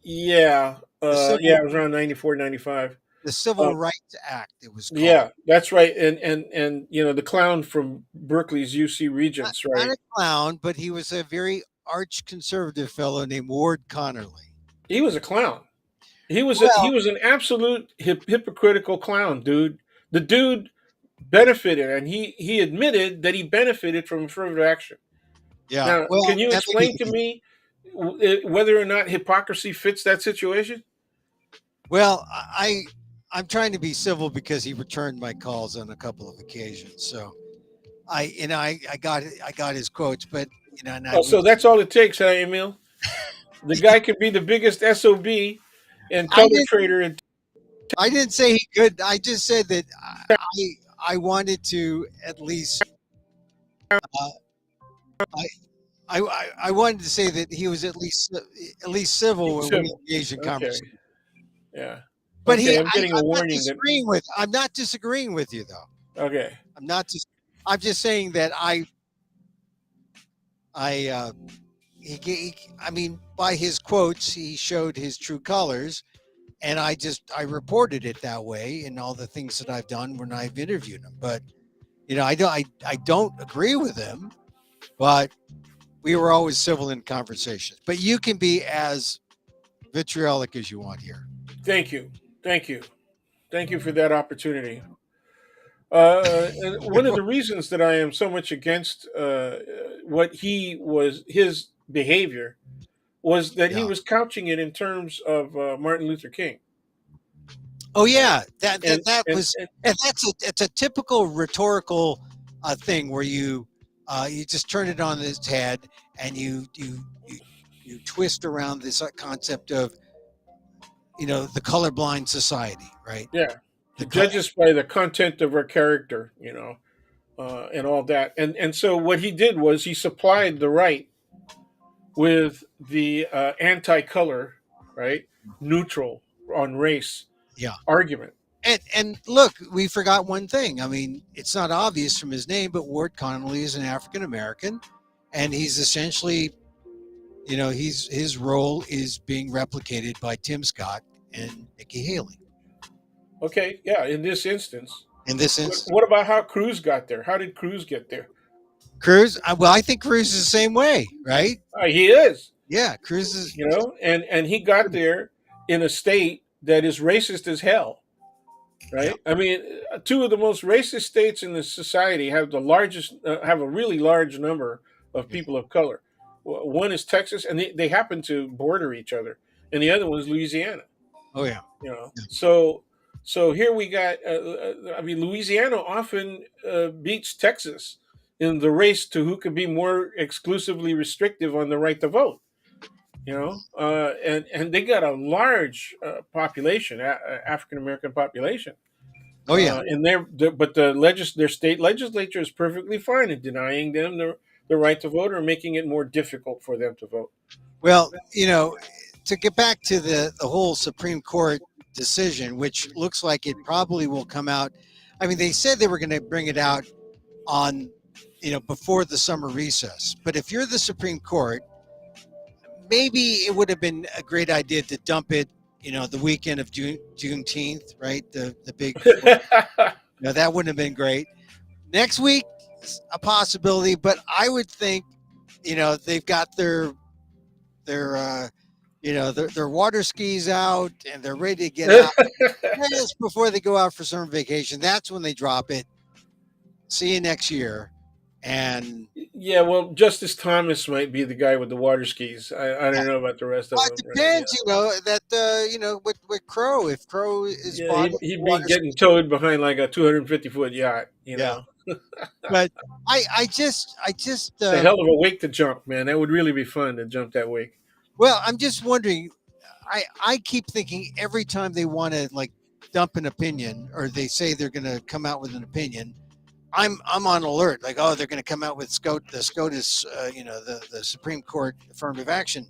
yeah, The yeah, civil it was around 94, 95. the Civil Rights Act, it was called. Yeah, that's right. And the clown from Berkeley's UC Not, Regents, not right? a clown, but he was a very arch conservative fellow named Ward Connerly. He was a clown. He Well, was an absolute hypocritical clown, dude. The dude benefited, and he admitted that he benefited from affirmative action. yeah. Now, Well, can you that may be explain the to case. me whether or not hypocrisy fits that situation? Well, I'm trying to be civil because he returned my calls on a couple of occasions. So I got his quotes, but and I Oh, would so that's all it takes, huh, Emil? The guy could be the biggest SOB and I color didn't trader in. I didn't say he could. I just said that I wanted to at least uh, I, I wanted to say that he was at least civil when he Civil. engaged in Okay. conversation. Yeah. But Okay. I'm getting a warning that. I'm not disagreeing with you though. Okay. I'm not just I'm just saying that I I mean by his quotes he showed his true colors, and I reported it that way in all the things that I've done when I've interviewed him. But I don't agree with him, but we were always civil in conversations. But you can be as vitriolic as you want here. Thank you. Thank you. Thank you for that opportunity. And one of the reasons that I am so much against what his behavior was that he Yeah. was couching it in terms of Martin Luther King. Oh yeah, that And, was, and and it's a typical rhetorical thing where you just turn it on its head, and you twist around this concept of the colorblind society, right? yeah, he The co- judges by the content of our character, and all that. And so what he did was he supplied the right with the anti-color, right, neutral on race yeah. argument. And look, we forgot one thing. I mean, it's not obvious from his name, but Ward Connolly is an African American, and he's essentially, his role is being replicated by Tim Scott and Nikki Haley Okay, yeah, in this instance. in this What, instance. what about how Cruz got there? How did Cruz get there? Cruz, well, I think Cruz is the same way, right? He is, Yeah, Cruz is. and he got there in a state that is racist as hell, Yeah. right? I mean, two of the most racist states in the society have have a really large number of Yeah. people of color. One is Texas, and they happen to border each other, and the other one is Louisiana. Oh yeah. Yeah. So here we got. I mean, Louisiana often beats Texas in the race to who can be more exclusively restrictive on the right to vote. And they got a large population, African American population. Oh yeah. But their state legislature is perfectly fine in denying them the right to vote or making it more difficult for them to vote. Well, to get back to the whole Supreme Court decision, which looks like it probably will come out. I mean, they said they were going to bring it out on, before the summer recess. But if you're the Supreme Court, maybe it would have been a great idea to dump it, the weekend of Juneteenth, right? The big, that wouldn't have been great. Next week, a possibility, but I would think, they've got their their water skis out and they're ready to get out. Just before they go out for summer vacation, that's when they drop it. See you next year. And Yeah, well, Justice Thomas might be the guy with the water skis. I don't know about the rest of well, it them. Right? depends, that with Crow, if Crow is Yeah, bought with he'd be water getting skis. towed behind like a 250-foot yacht. Yeah, but I just It's a hell of a wake to jump, man. That would really be fun to jump that wake. well, I'm just wondering. I keep thinking every time they want to like dump an opinion or they say they're going to come out with an opinion, I'm on alert. Like, oh, they're going to come out with the SCOTUS, the Supreme Court affirmative action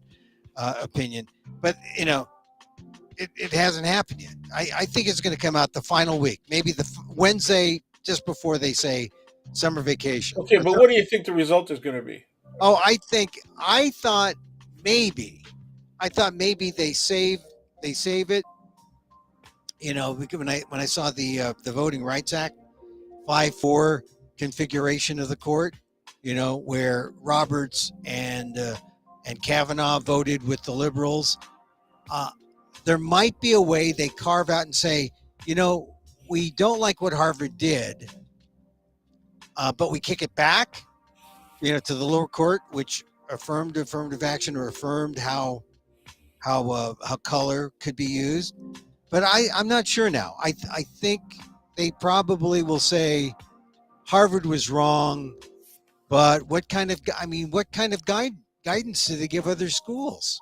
opinion, but it hasn't happened yet. I think it's going to come out the final week, maybe the Wednesday just before they say summer vacation. Okay, but what do you think the result is going to be? Oh, I thought maybe they save it. Because when I saw the Voting Rights Act 5-4 configuration of the court, where Roberts and Kavanaugh voted with the liberals. There might be a way they carve out and say, we don't like what Harvard did, but we kick it back, to the lower court, which affirmed affirmative action or affirmed how color could be used. But I'm not sure now. I think they probably will say Harvard was wrong, but what kind of guidance do they give other schools?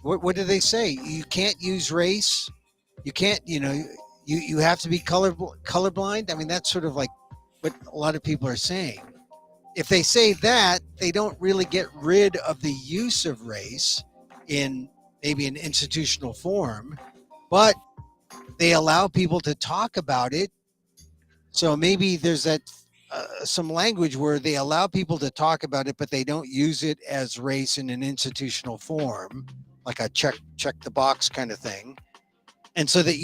What do they say? You can't use race. You can't. You have to be colorblind. I mean, that's sort of like what a lot of people are saying. If they say that, they don't really get rid of the use of race in maybe an institutional form, but they allow people to talk about it. So maybe there's that some language where they allow people to talk about it, but they don't use it as race in an institutional form, like a check the box kind of thing. And so that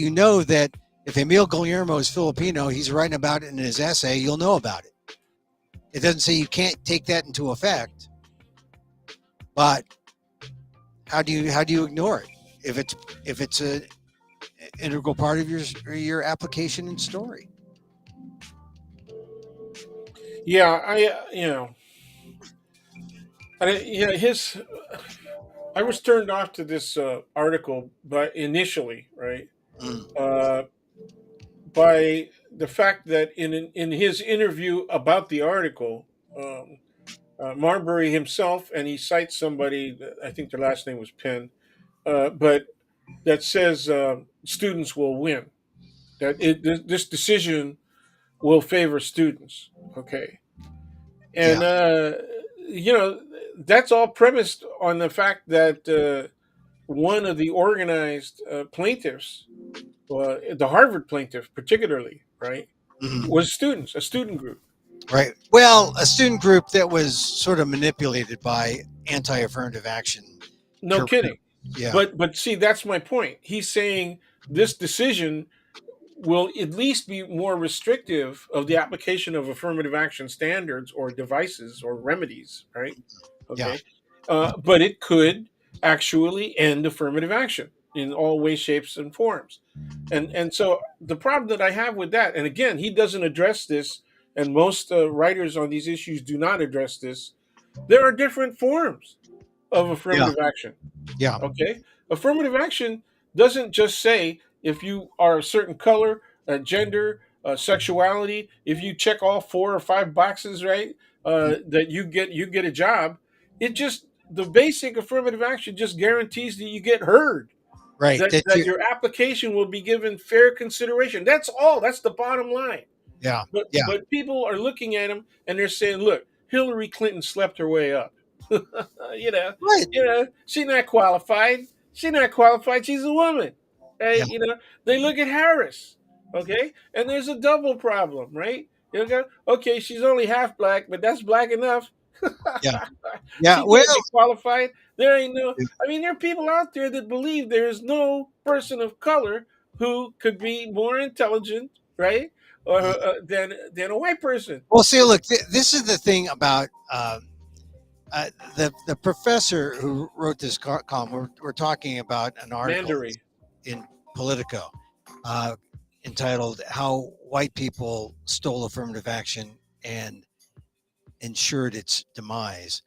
that if Emil Guillermo is Filipino, he's writing about it in his essay, you'll know about it. It doesn't say you can't take that into effect, but how do you ignore it if it's an integral part of your application and story? Yeah, his. I was turned off to this article, but initially, right, Mm. uh, by the fact that in his interview about the article, Marbury himself, and he cites somebody. I think their last name was Penn, but that says students will win. That this decision will favor students. Okay, Yeah, and you know that's all premised on the fact that one of the organized plaintiffs, the Harvard plaintiff particularly, right, hmm was students, a student group. right. Well, a student group that was sort of manipulated by anti-affirmative action. No kidding. Yeah, But see, that's my point. He's saying this decision will at least be more restrictive of the application of affirmative action standards or devices or remedies, right? yeah, Okay. But it could actually end affirmative action in all ways, shapes, and forms. And so the problem that I have with that, and again, he doesn't address this, and most writers on these issues do not address this. There are different forms of yeah, affirmative action. yeah. Okay, affirmative action doesn't just say if you are a certain color, gender, sexuality. If you check all 4 or 5 boxes, right, that you get a job. It just the basic affirmative action just guarantees that you get heard. Right. That your application will be given fair consideration. That's all. That's the bottom line. Yeah, But yeah, but people are looking at him and they're saying, look, Hillary Clinton slept her way up. you know, Right. she's not qualified. She's not qualified. She's a woman. Yeah. Right? They look at Harris. Okay, and there's a double problem, right? Okay, she's only half black, but that's black enough. Yeah. Yeah. She Well, can't be qualified. There ain't no. I mean, there are people out there that believe there is no person of color who could be more intelligent, right, or than a white person. well. See, look. This is the thing about the professor who wrote this column. We're talking about an article Mandarin. in Politico uh, entitled "How White People Stole Affirmative Action and Ensured Its Demise."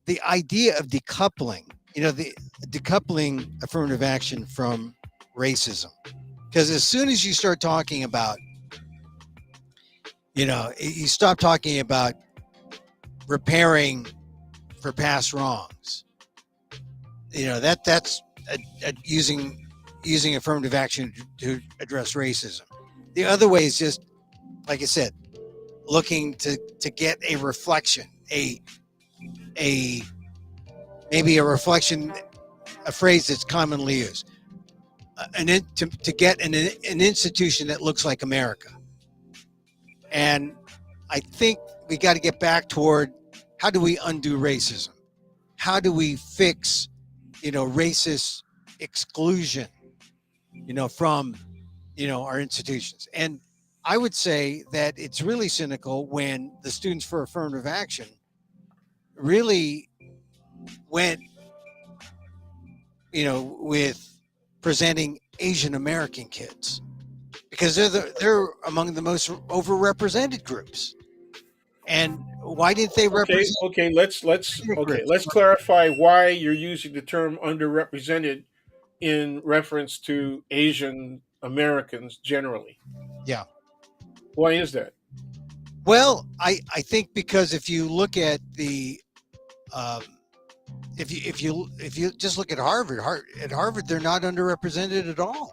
The idea of decoupling, the decoupling affirmative action from racism, because as soon as you start talking about, you stop talking about repairing for past wrongs. That's using affirmative action to address racism. The other way is just, like I said, looking to get a reflection, a maybe a reflection, a phrase that's commonly used, to get an institution that looks like America. And I think we got to get back toward, how do we undo racism? How do we fix, racist exclusion, from, our institutions? And I would say that it's really cynical when the Students for Affirmative Action really went, with presenting Asian American kids, because they're among the most overrepresented groups. And why didn't they Okay, represent okay. groups? Let's clarify why you're using the term underrepresented in reference to Asian Americans generally. Yeah. Why is that? Well, I think because if you look at the um, if you just look at Harvard, they're not underrepresented at all.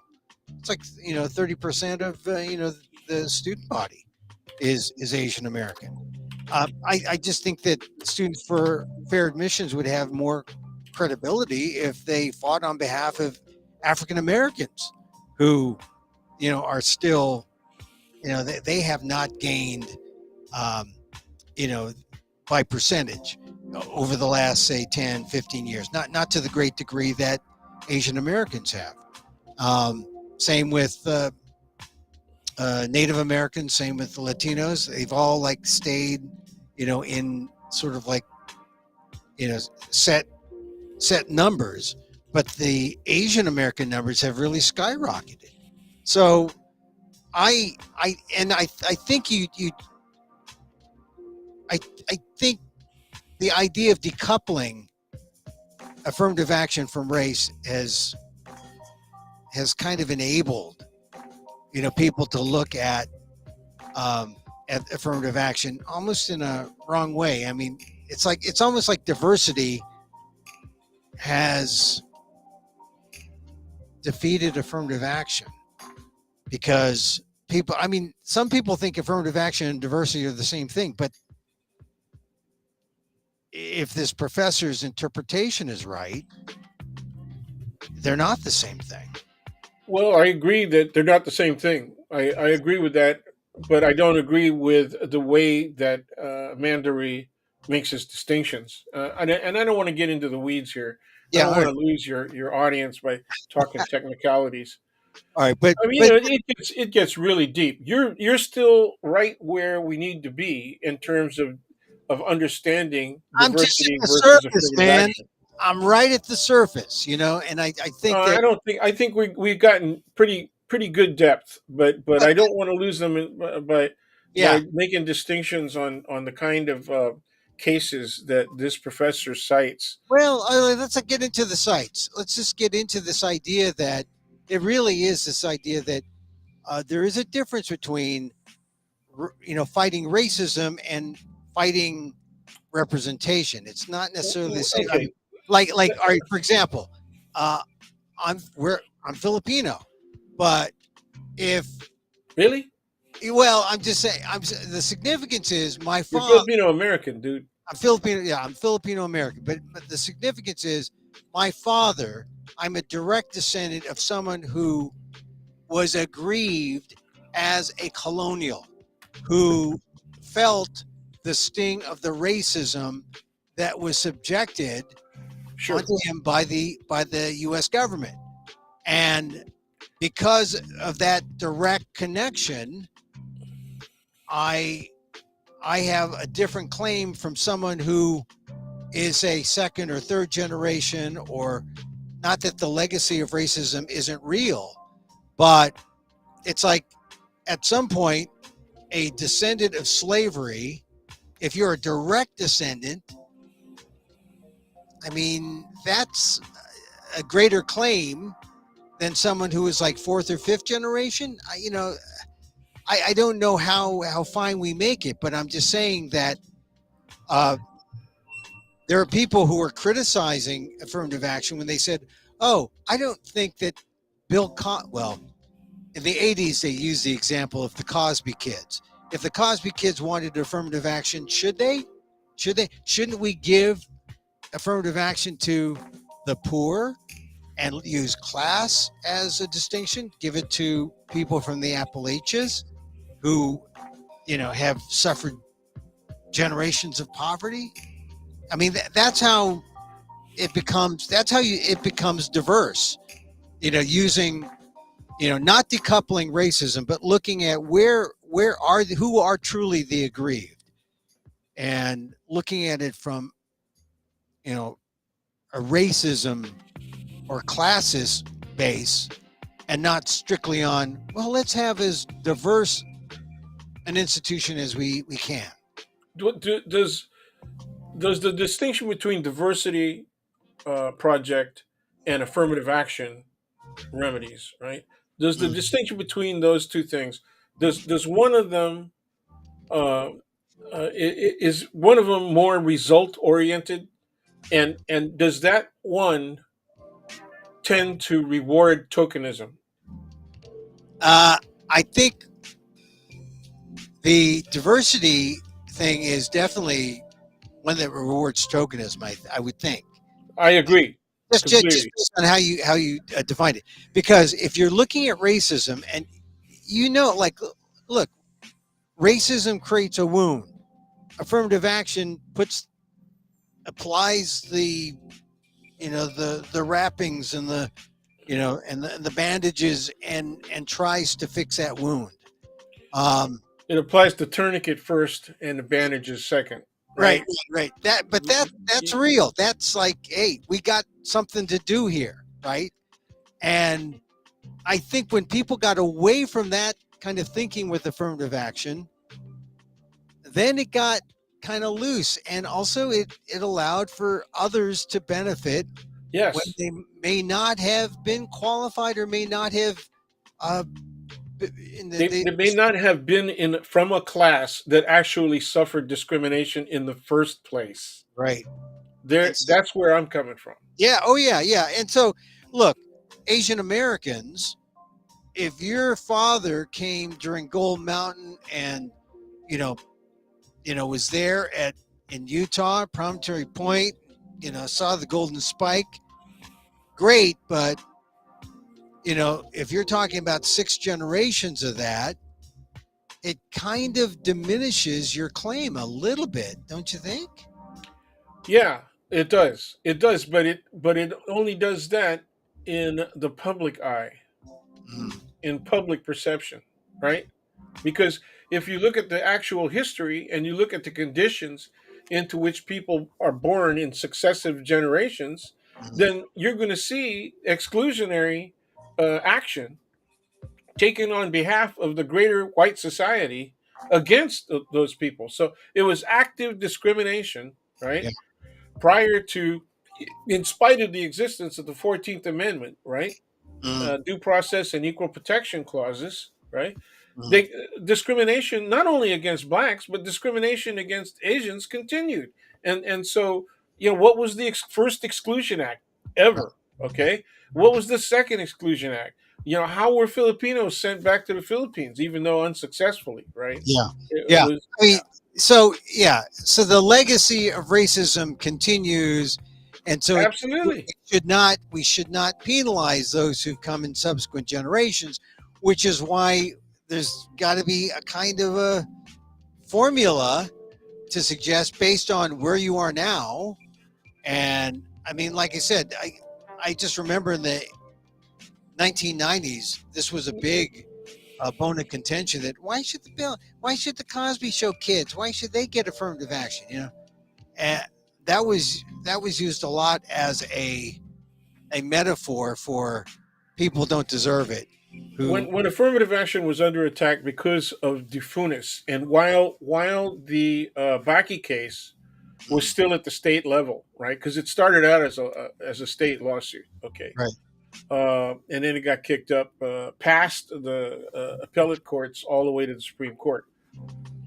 It's like 30% of the student body is Asian American. I just think that Students for Fair Admissions would have more credibility if they fought on behalf of African Americans who are still they have not gained um, you know by percentage over the last, say, 10, 15 years, not to the great degree that Asian Americans have. Same with Native Americans, same with the Latinos. They've all stayed in sort of set numbers, but the Asian American numbers have really skyrocketed. So I think I think the idea of decoupling affirmative action from race has kind of enabled people to look at affirmative action almost in a wrong way. I mean, it's almost like diversity has defeated affirmative action, because some people think affirmative action and diversity are the same thing, but if this professor's interpretation is right, they're not the same thing. Well, I agree that they're not the same thing. I agree with that, but I don't agree with the way that Mandarin makes his distinctions. And I don't want to get into the weeds here. I Yeah, don't all want right, to lose your audience by talking technicalities. all right, but I mean, but it gets really deep. You're still right where we need to be in terms of understanding I'm just at diversity the versus surface, affirmative man. action. I'm right at the surface, and I think I that. don't think. I think we've gotten pretty good depth, but I don't want to lose them Yeah. by making distinctions on the kind of cases that this professor cites. Well, let's not get into the sites. Let's just get into this idea that it really is this idea that there is a difference between, fighting racism and fighting representation. It's not necessarily the same. I mean, Okay, all right, for example, uh, I'm Filipino, but if really? Well, I'm just saying. The significance is my You're father. Filipino American, dude. I'm Filipino. Yeah, I'm Filipino American. But the significance is my father. I'm a direct descendant of someone who was aggrieved as a colonial, who felt the sting of the racism that was subjected Sure. onto him by the U.S. government, and because of that direct connection, I I have a different claim from someone who is a second or third generation, or not that the legacy of racism isn't real, but it's like at some point, a descendant of slavery, if you're a direct descendant, I mean, that's a greater claim than someone who is like fourth or fifth generation. I don't know how fine we make it, but I'm just saying that uh, there are people who are criticizing affirmative action when they said, "Oh, I don't think that well, in the 80s they used the example of the Cosby kids. If the Cosby kids wanted affirmative action, should they? Should they? Shouldn't we give affirmative action to the poor and use class as a distinction? Give it to people from the Appalachians who, have suffered generations of poverty. I mean, that's how it becomes. That's how it becomes diverse. Using not decoupling racism, but looking at who are truly the aggrieved, and looking at it from you know a racism or classist base, and not strictly on, well, let's have as diverse an institution as we can. Does the distinction between diversity project and affirmative action remedies, right? Does the Mm. distinction between those two things, does one of them is one of them more result oriented, and does that one tend to reward tokenism? Uh, I think the diversity thing is definitely one that rewards tokenism. I would think, I agree just completely. based on how you defined it. Because if you're looking at racism, and like, look, racism creates a wound. Affirmative action applies the wrappings and the bandages, and tries to fix that wound. Um, It applies the tourniquet first and the bandages second, right, right? right. That's real. That's like, hey, we got something to do here, right? And I think when people got away from that kind of thinking with affirmative action, then it got kind of loose, and also it allowed for others to benefit when Yes, they may not have been qualified, or may not have uh, in the they they may not have been in from a class that actually suffered discrimination in the first place. right. There, And so, that's where I'm coming from. yeah, oh yeah, yeah. And so, look, Asian Americans, if your father came during Gold Mountain, and you know was there at in Utah, Promontory Point, saw the Golden Spike, great. But if you're talking about six generations of that, it kind of diminishes your claim a little bit, don't you think? Yeah, it does. It does, but it only does that in the public eye, Mm, in public perception, right? Because if you look at the actual history and you look at the conditions into which people are born in successive generations, mm, then you're going to see exclusionary action taken on behalf of the greater white society against those people. So it was active discrimination, right? yeah. Prior to, in spite of the existence of the 14th Amendment, right? Mm, Due process and equal protection clauses, right? mm, They discrimination not only against blacks but discrimination against Asians continued, and so what was the first exclusion act right. ever? Okay, what was the second exclusion act? how were Filipinos sent back to the Philippines, even though unsuccessfully, right? Yeah. It Yeah. was, I mean, so yeah, so the legacy of racism continues, and so absolutely. we should not penalize those who come in subsequent generations, which is why there's got to be a kind of a formula to suggest based on where you are now. And I mean, like I said, I just remember in the 1990s, this was a big bone of contention that why should the Cosby Show kids, why should they get affirmative action? And that was used a lot as a metaphor for people don't deserve it. Who When affirmative action was under attack because of DeFunis, and while the Baki case was mm, still at the state level, right? Because it started out as a state lawsuit, okay, right? and then it got kicked up past the appellate courts all the way to the Supreme Court.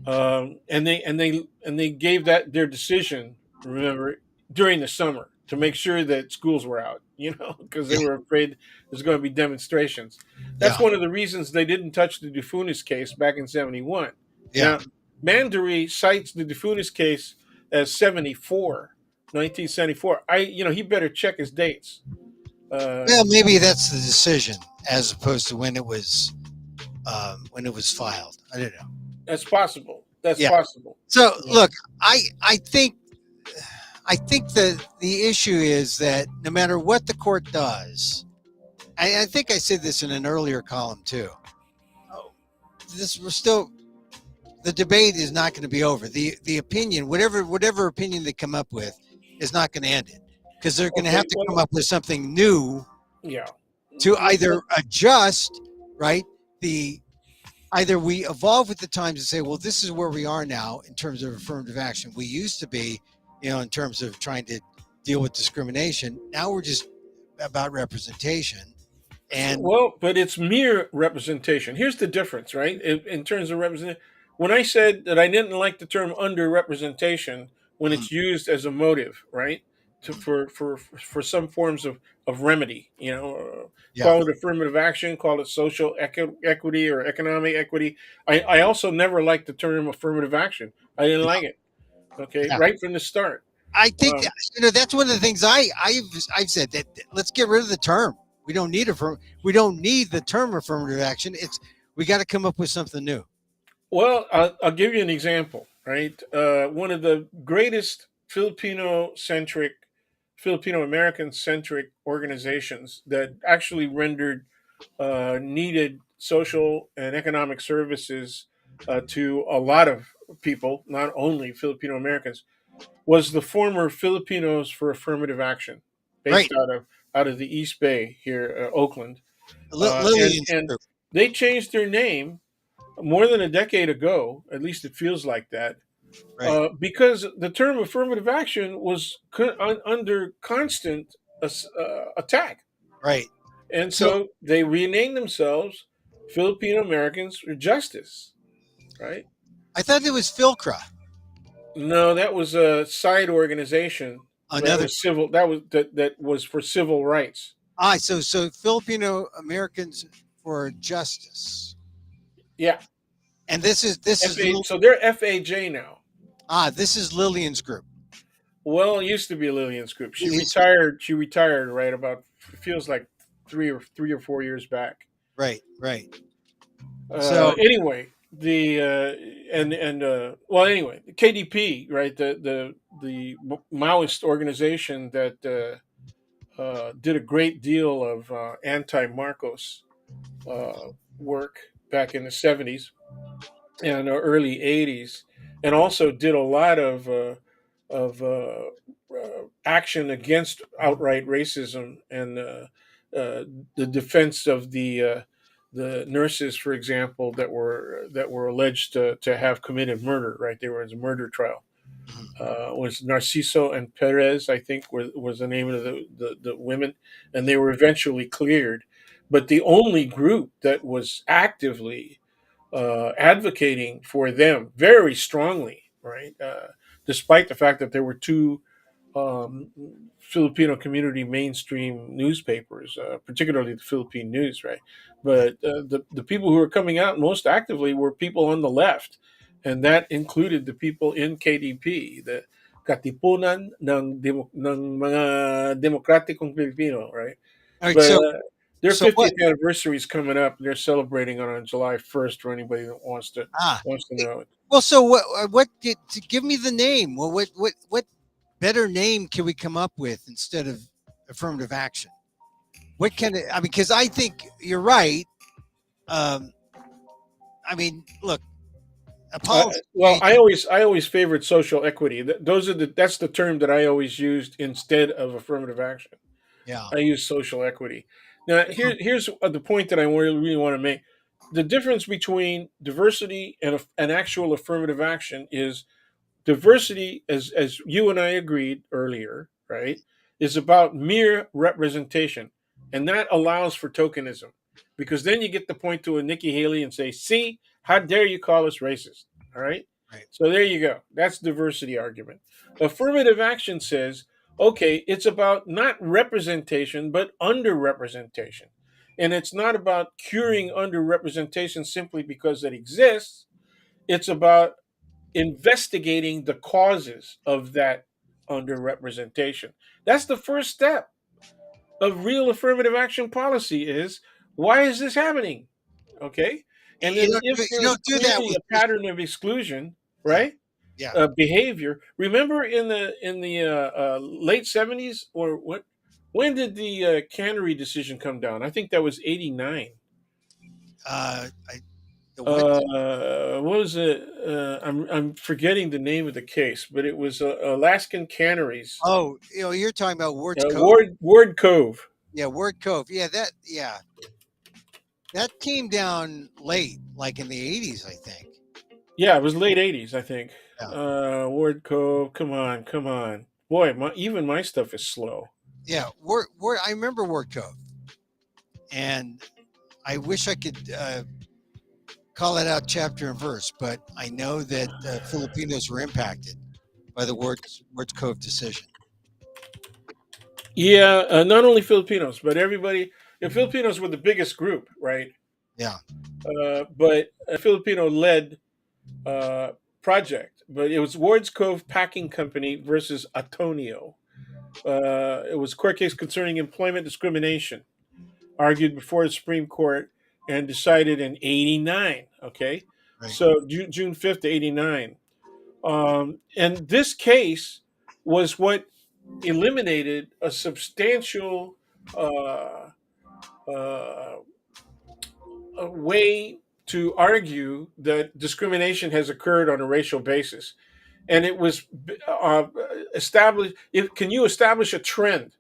And they gave that their decision. Remember, during the summer to make sure that schools were out, because they Yeah, were afraid there's going to be demonstrations. That's yeah, one of the reasons they didn't touch the DeFunis case back in '71. yeah. Now, Mandarin cites the DeFunis case as 1974. He better check his dates. Uh, Well, maybe that's the decision as opposed to when it was filed. I don't know. that's possible. That's Yeah. possible. So Yeah. look, I think the issue is that no matter what the court does, I think I said this in an earlier column too. Oh, this we're still the debate is not going to be over. The opinion, whatever opinion they come up with, is not going to end it because they're going to have Okay. to come Well, up with something new yeah. to Let- either let- adjust, right? The Either we evolve with the times and say, well, this is where we are now in terms of affirmative action. We used to be, in terms of trying to deal with discrimination. Now we're just about representation. And Well, but it's mere representation. Here's the difference, right? In terms of representation, when I said that I didn't like the term underrepresentation when mm, it's used as a motive, right, to mm, for some forms of remedy, yeah, call it affirmative action, call it social equity or economic equity. I also never liked the term affirmative action. I didn't yeah, like it. Okay, yeah. right from the start. I think Um, that's one of the things I've said that let's get rid of the term. We don't need the term affirmative action. We got to come up with something new. Well, I'll give you an example, right? One of the greatest Filipino American centric organizations that actually rendered needed social and economic services to a lot of people, not only Filipino Americans, was the former Filipinos for Affirmative Action, Right, based out of the East Bay here, Oakland, and Lillian's and group. they changed their name more than a decade ago. At least it feels like that, Right, because the term affirmative action was under constant attack, right. and So so they renamed themselves Filipino Americans for Justice. Right? I thought it was Philcra, No, that was a side organization that another. was civil. That was for civil rights. So Filipino Americans for Justice, Yeah, and FA. So they're FAJ now. This is Lillian's group. Well, it used to be Lillian's group. She It's retired. She retired right about, it feels like, 3 or 4 years back. right, right. So Anyway, the and well, anyway, the KDP, right, the Maoist organization that did a great deal of anti-Marcos work back in the '70s and early '80s, and also did a lot of action against outright racism and the defense of the nurses, for example, that were alleged to have committed murder. Right, there was a murder trial. Was Narciso and Perez, I think, was the name of the women, and they were eventually cleared. But the only group that was actively advocating for them very strongly, right, despite the fact that there were two um, Filipino community mainstream newspapers, particularly the Philippine News, right? But the people who were coming out most actively were people on the left, and that included the people in KDP, the Katipunan ng mga Demokratikong Pilipino, right? All right. But their So what? 50th anniversary is coming up. They're celebrating on July 1st. For anybody that Ah. wants to know it. Well, so what? What? To give me the name. Well, what better name can we come up with instead of affirmative action? What can it? I mean, because I think you're right. Um, I mean, look, a policy Well, change. I always favored social equity. Those are that's the term that I always used instead of affirmative action. Yeah. I use social equity. Now, here's the point that I really want to make. The difference between diversity and an actual affirmative action is diversity, as you and I agreed earlier, right, is about mere representation, and that allows for tokenism, because then you get to point to a Nikki Haley and say, "See, how dare you call us racist?" All right. Right. So there you go. That's diversity argument. Affirmative action says, okay, it's about not representation but underrepresentation, and it's not about curing underrepresentation simply because it exists. It's about investigating the causes of that underrepresentation. That's the first step of real affirmative action policy is, why is this happening? Okay. And then if You there's don't do that clearly with a just pattern of exclusion, yeah, right? yeah. Behavior. Remember in the late 70s, or what? When did the cannery decision come down? I think that was 89. I, the what? What was it? I'm forgetting the name of the case, but it was Alaskan Canneries, Oh, you're talking about Ward's Cove. Ward Cove. Yeah, Ward Cove. Yeah, that came down late, like in the '80s, I think. Yeah, it was late 80s, I think. Yeah, Ward Cove. Come on, come on, boy. Even my stuff is slow. yeah. Ward. I remember Ward Cove, and I wish I could call it out chapter and verse, but I know that Filipinos were impacted by the Ward's Cove decision. Yeah, not only Filipinos, but everybody. The Filipinos were the biggest group, right? Yeah, But a Filipino-led uh, project, but it was Ward's Cove Packing Company versus Atonio. It was a court case concerning employment discrimination, argued before the Supreme Court and decided in '89. Okay, right. so June 5th, '89. And this case was what eliminated a substantial uh, uh, a way to argue that discrimination has occurred on a racial basis. And it was established. Can you establish a trend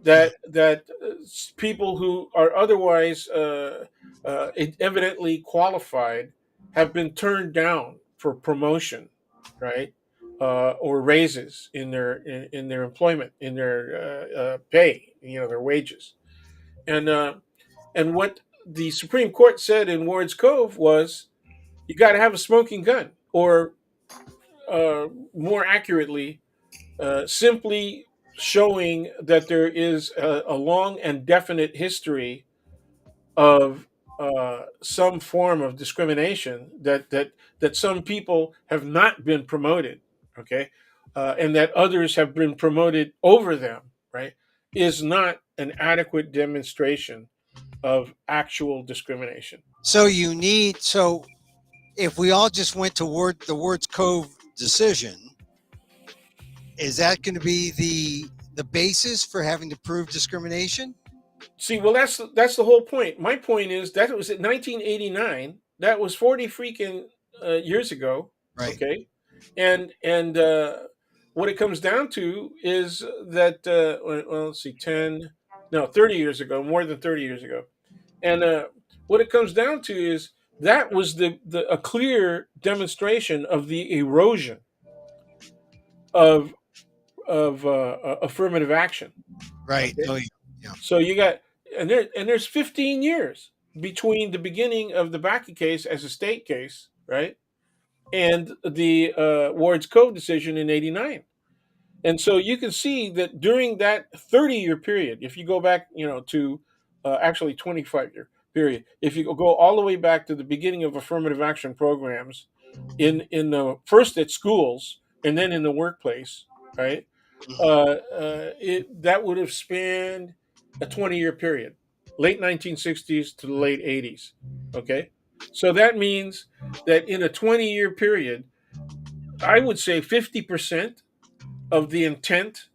Yeah. that people who are otherwise evidently qualified have been turned down for promotion, right, or raises in their employment, in their pay, their wages, and and what the Supreme Court said in Ward's Cove was, you got to have a smoking gun, or more accurately, simply showing that there is a long and definite history of some form of discrimination, that some people have not been promoted, okay, and that others have been promoted over them, right, is not an adequate demonstration of actual discrimination. So if we all just went to the Ward's Cove decision, is that going to be the basis for having to prove discrimination? See, well, that's the whole point. My point is that it was in 1989. That was 40 freaking years ago. Right. Okay, and what it comes down to is that well, let's see, 10, no, 30 years ago, more than 30 years ago, and what it comes down to is that was the a clear demonstration of the erosion of affirmative action. Right. Okay. Oh, yeah. So you got, and there's 15 years between the beginning of the Baca case as a state case, right, and the Ward's Cove decision in '89. And so you can see that during that 30-year period, if you go back, to actually 25-year period, if you go all the way back to the beginning of affirmative action programs in the first at schools and then in the workplace, right? That would have spanned a 20-year period, late 1960s to the late 80s. Okay, so that means that in a 20-year period, I would say 50% of the intent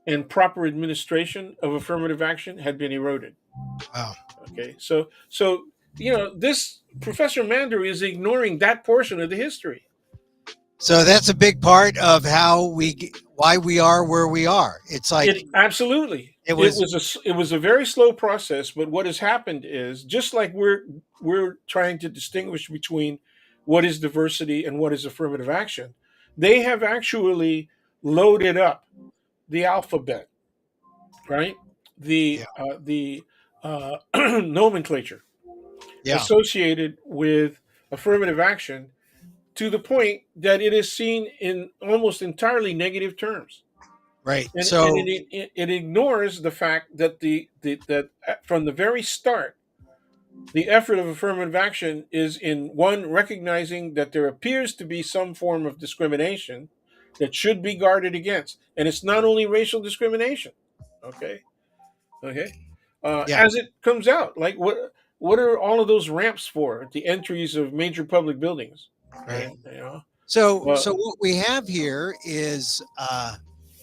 and proper administration of affirmative action had been eroded. Wow. Okay, so this Professor Mander is ignoring that portion of the history. So that's a big part of why we are where we are. It's like It absolutely. it It was. was a very slow process, but what has happened is just like we're trying to distinguish between what is diversity and what is affirmative action. They have actually loaded up the alphabet, right? Yeah. The nomenclature Yeah. associated with affirmative action to the point that it is seen in almost entirely negative terms. Right. And So it ignores the fact that that from the very start, the effort of affirmative action is in one recognizing that there appears to be some form of discrimination that should be guarded against, and it's not only racial discrimination. Okay, okay. yeah. As it comes out, like what are all of those ramps for at the entries of major public buildings? Right. Right, So well, what we have here is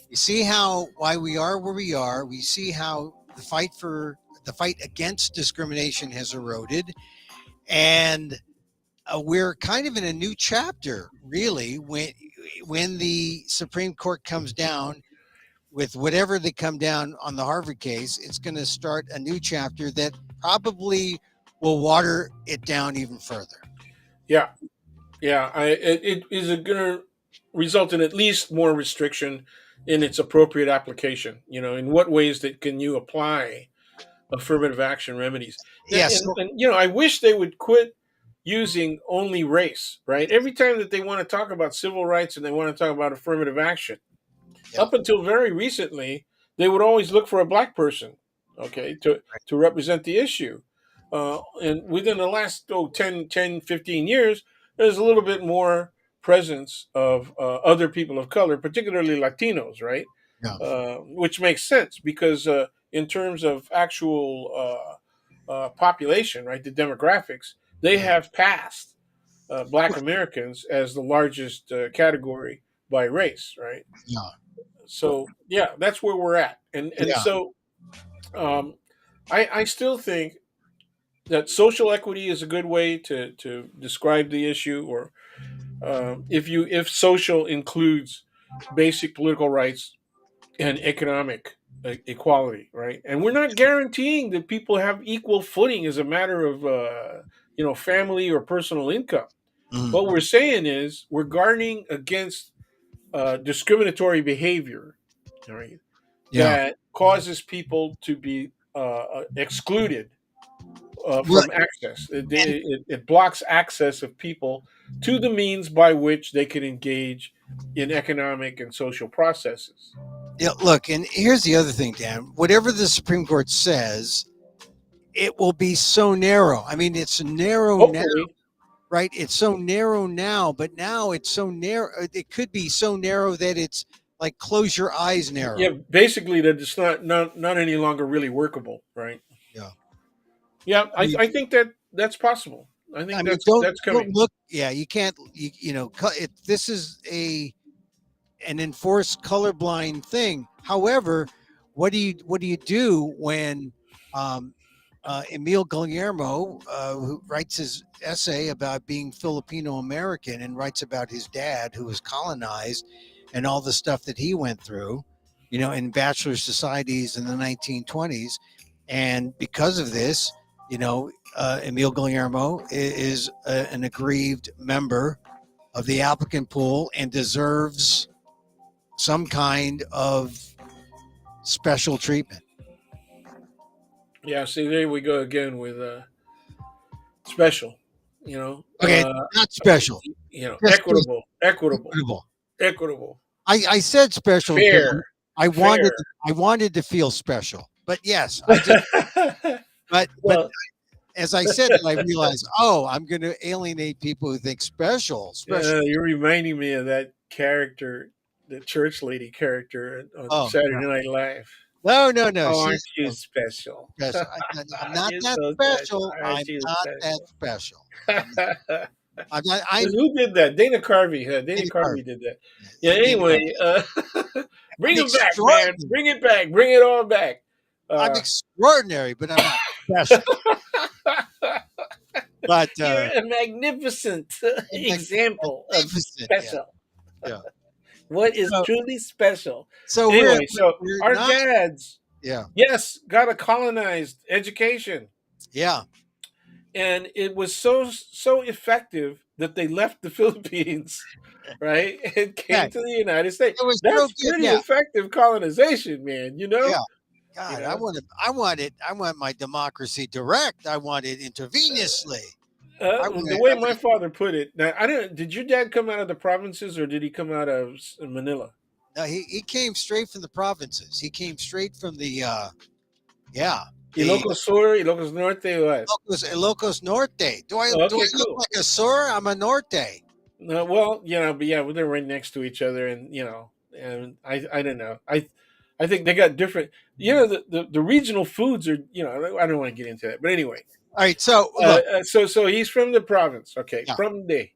you see how why we are where we are. We see how the fight against discrimination has eroded, and we're kind of in a new chapter, really, when the Supreme Court comes down with whatever they come down on the Harvard case. It's going to start a new chapter that probably will water it down even further. yeah, yeah. It is going to result in at least more restriction in its appropriate application. In what ways that can you apply affirmative action remedies? Yes. And I wish they would quit using only race. Right, every time that they want to talk about civil rights and they want to talk about affirmative action, Yeah. up until very recently, they would always look for a black person, okay, to represent the issue. And within the last 15 years, there's a little bit more presence of other people of color, particularly Latinos, right? Yeah. Which makes sense because in terms of actual population, right, the demographics, they Yeah. have passed Black Americans as the largest category by race, right? Yeah. So yeah, that's where we're at, and Yeah. so um, I still think that social equity is a good way to describe the issue, or if social includes basic political rights and economic equality, right? And we're not guaranteeing that people have equal footing as a matter of family or personal income. Mm. What we're saying is we're guarding against discriminatory behavior, all right, Yeah. that causes people to be excluded Well, from access. and It blocks access of people to the means by which they can engage in economic and social processes. yeah, look, and here's the other thing, Dan. Whatever the Supreme Court says, it will be so narrow. I mean, it's narrow now, Hopefully, right? It's so narrow now, but now it's so narrow. It could be so narrow that it's like close your eyes yeah, narrow. basically that it's not any longer really workable, right? Yeah. Yeah, I mean, I think that that's possible. I I think mean, that's don't coming. look. Yeah, you can't. This is an enforced colorblind thing. However, what do you do when um, Emil Guillermo, who writes his essay about being Filipino American and writes about his dad who was colonized and all the stuff that he went through, in bachelor societies in the 1920s, and because of this, Emil Guillermo is an aggrieved member of the applicant pool and deserves some kind of special treatment. Yeah, see, there we go again with special. You know, Okay, uh, not special, just equitable, equitable, equitable. equitable. I said special because Fair, I wanted fair. I wanted to feel special. But yes, I just but Well, as I said it, I realized, oh, I'm going to alienate people who think special, special. you're reminding me of that character, the church lady character on Oh, Saturday no, Night Live. no, no, no. Oh, aren't She's you special? special. I'm not You're that so special. special. Aren't I'm you not that special? special. I'm not. 'Cause I'm not. I'm who did that? Dana Carvey. Dana Dana Carvey Carvey. did that. Yeah. Yeah, Dana Anyway, Carvey. bring I'm him back, man. extraordinary. Bring it back. Bring it all back. I'm Uh, extraordinary, but I'm not special. But you're a magnificent I'm example of magnificent. Yeah, special. yeah. What is So, truly special? so Anyway, so we're our not. dads, Yeah, yes, got a colonized education, yeah. and it was so effective that they left the Philippines, right, and Yeah, came to the United States. it was so That's good. pretty Yeah, effective colonization, man. yeah. You God, know. I want it. I want my democracy direct. I want it intravenously. I want The way my everything. father put it, now I don't. Did your dad come out of the provinces or did he come out of Manila? No, he came straight from the provinces. He came straight from the yeah, the Ilocos Sur, Ilocos Norte, what? Ilocos Norte. Do I Okay, look cool. like a sur? I'm a Norte. No, well, but yeah, well, they're right next to each other, and and I don't know. I think they got different. The regional foods are. I don't want to get into that, but anyway. All right, so look, So he's from the province. Okay, yeah, from day.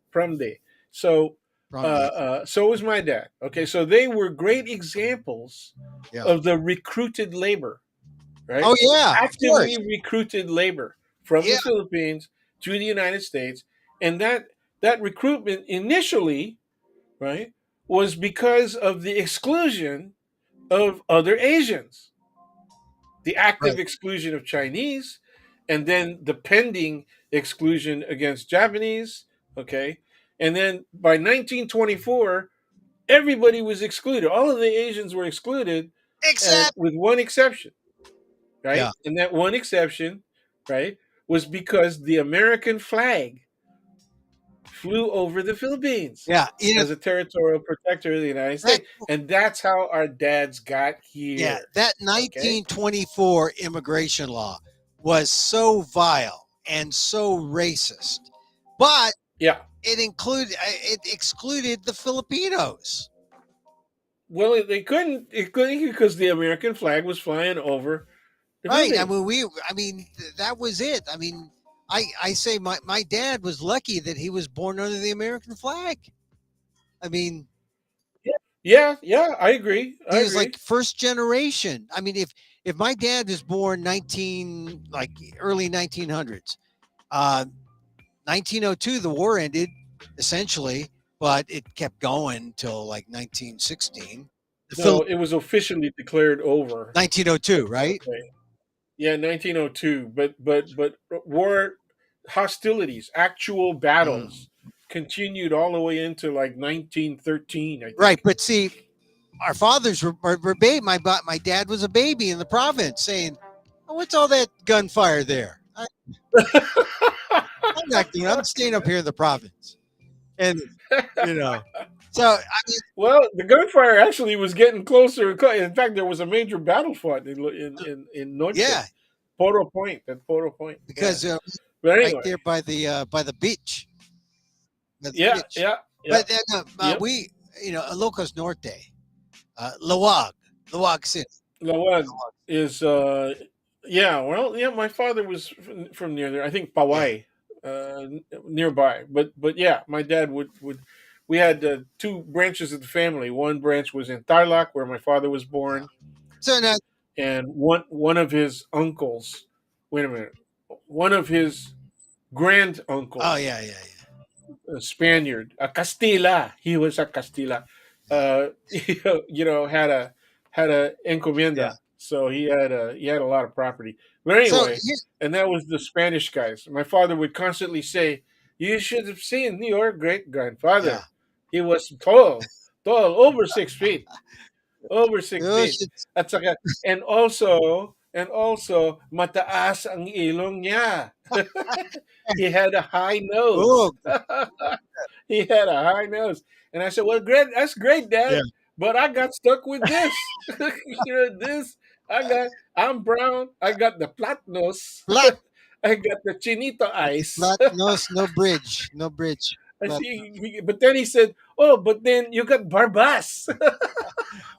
So from the so was my dad. Okay, so they were great examples yeah. of the recruited labor, right? Oh yeah, of Actively course. recruited labor from Yeah, the Philippines to the United States, and that recruitment initially, right, was because of the exclusion of other Asians, the active right. exclusion of Chinese, and then the pending exclusion against Japanese. Okay, and then by 1924, everybody was excluded. All of the Asians were excluded, Except with one exception, yeah, right? And that one exception, right, was because the American flag flew over the Philippines yeah. as a territorial protector of the United That States. And that's how our dads got yeah, here. that Okay? 1924 immigration law was so vile and so racist, but Yeah. it excluded the Filipinos. Well, it couldn't because the American flag was flying over the Right. Philippines. I mean, that was it. I mean, I say my dad was lucky that he was born under the American flag. I mean, Yeah, yeah, I agree. I he was agree. like first generation. I mean, if my dad was born early 1900s, 1902 the war ended essentially, but it kept going till like 1916. The No, Philip it was officially declared over. 1902, right? Okay. Yeah, 1902. But war hostilities, actual Mm. battles, continued all the way into like 1913, I Right, think. but see, our fathers were baby. My dad was a baby in the province, saying, oh, "What's all that gunfire there? I'm not doing. I'm staying up here in the province." And you know, so I mean, Well, the gunfire actually was getting closer. In fact, there was a major battle fought in Noche, yeah, Poro Point, at Poro Point. Yeah. because But right anyway, there by the beach, by the yeah, beach. yeah, yeah. But then Yep. we, Locos Norte, Lawag, Lawag City. Lawag is yeah, well, yeah, my father was from near there. I think Yeah, Pawai, nearby. But yeah, my dad would we had two branches of the family. One branch was in Tarlac where my father was yeah. born, So now, and one of his uncles, wait a minute. One of his grand oh uncles, yeah, yeah, a Spaniard, a Castilla. He was a Castilla. yeah, Had a yeah. encomienda, so he had a lot of property. But So anyway, and that was the Spanish guys. My father would constantly say, "You should have seen your great yeah. grandfather. He was tall, over 6 feet, over six You feet. should, At saka, and also, mataas ang ilong niya. He had a high nose." oh He had a high nose. And I said, "Well, great, that's great, yeah, Dad. but I got stuck with this. This I'm brown. I got the flat nose. Flat, I got the chinito eyes. flat nose, no bridge, no bridge. I Flat. see. But then he said, "Oh, but then you got barbas.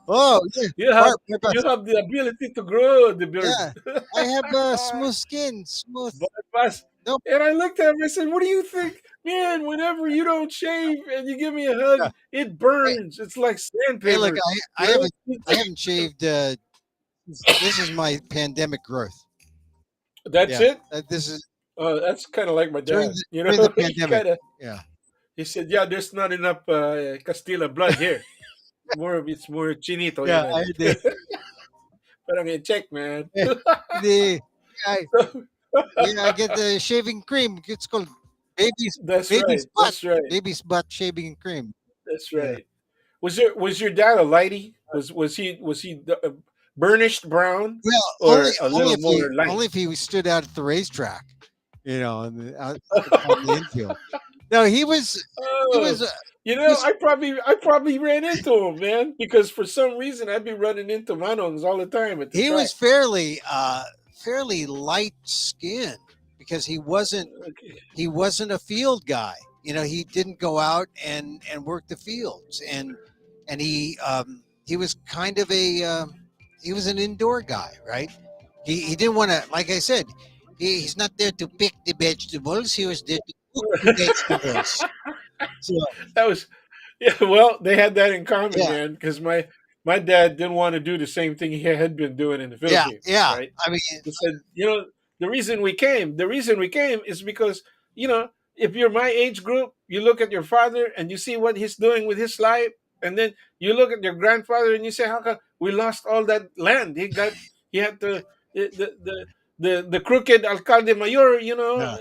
Oh yeah, you have you barbas. have the ability to grow the beard." Yeah, I have smooth skin, smooth. Barbas. No, And I looked at him. I said, "What do you think, man? Whenever you don't shave and you give me a hug, yeah. it Hey, burns. It's like hey, look, sandpaper." I You haven't know? I haven't shaved. This is my pandemic growth. That's Yeah, it. this is That's kind of like my during dad. during the He pandemic. kind of Yeah, he said, "Yeah, there's not enough Castilla blood here. It's more chinito, yeah. But I'm gonna check, man. The I So, yeah, I get the shaving cream. It's called baby's that's baby's right. butt. That's right. Baby's butt shaving cream. That's Yeah. right. Was your dad a lighty? Was he burnished brown Well, or a little more light? only if he stood out at the racetrack, out in the infield. No, he Oh, was you he know, was I probably ran into him, man, because for some reason I'd be running into Manongs all the time at the he track. was fairly light skinned because Okay. he wasn't a field guy. He didn't go out and work the fields, and he was kind of he was an indoor guy, right? He didn't want to, like I said, he's not there to pick the vegetables. He was there to cook the vegetables. So That was Yeah, well, they had that in common, yeah, man, because my dad didn't want to do the same thing he had been doing in the yeah, Philippines, yeah. right? I mean, He said, the reason we came is because, if you're my age group, you look at your father and you see what he's doing with his life, and then you look at your grandfather and you say, how come we lost all that land? He had to the crooked alcalde mayor, yeah,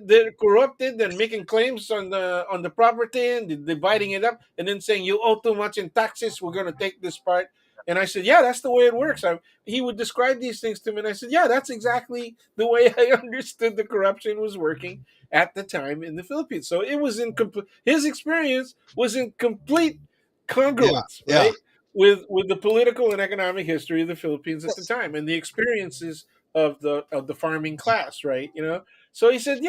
they're corrupted and making claims on the property and dividing it up, and then saying you owe too much in taxes. We're going to take this part. And I said, yeah, that's the way it works. He would describe these things to me, and I said, yeah, that's exactly the way I understood the corruption was working at the time in the Philippines. So it was his experience was in complete yeah, congruence, yeah. right, with the political and economic history of the Philippines at the time and the experiences of the farming class, right? So he said,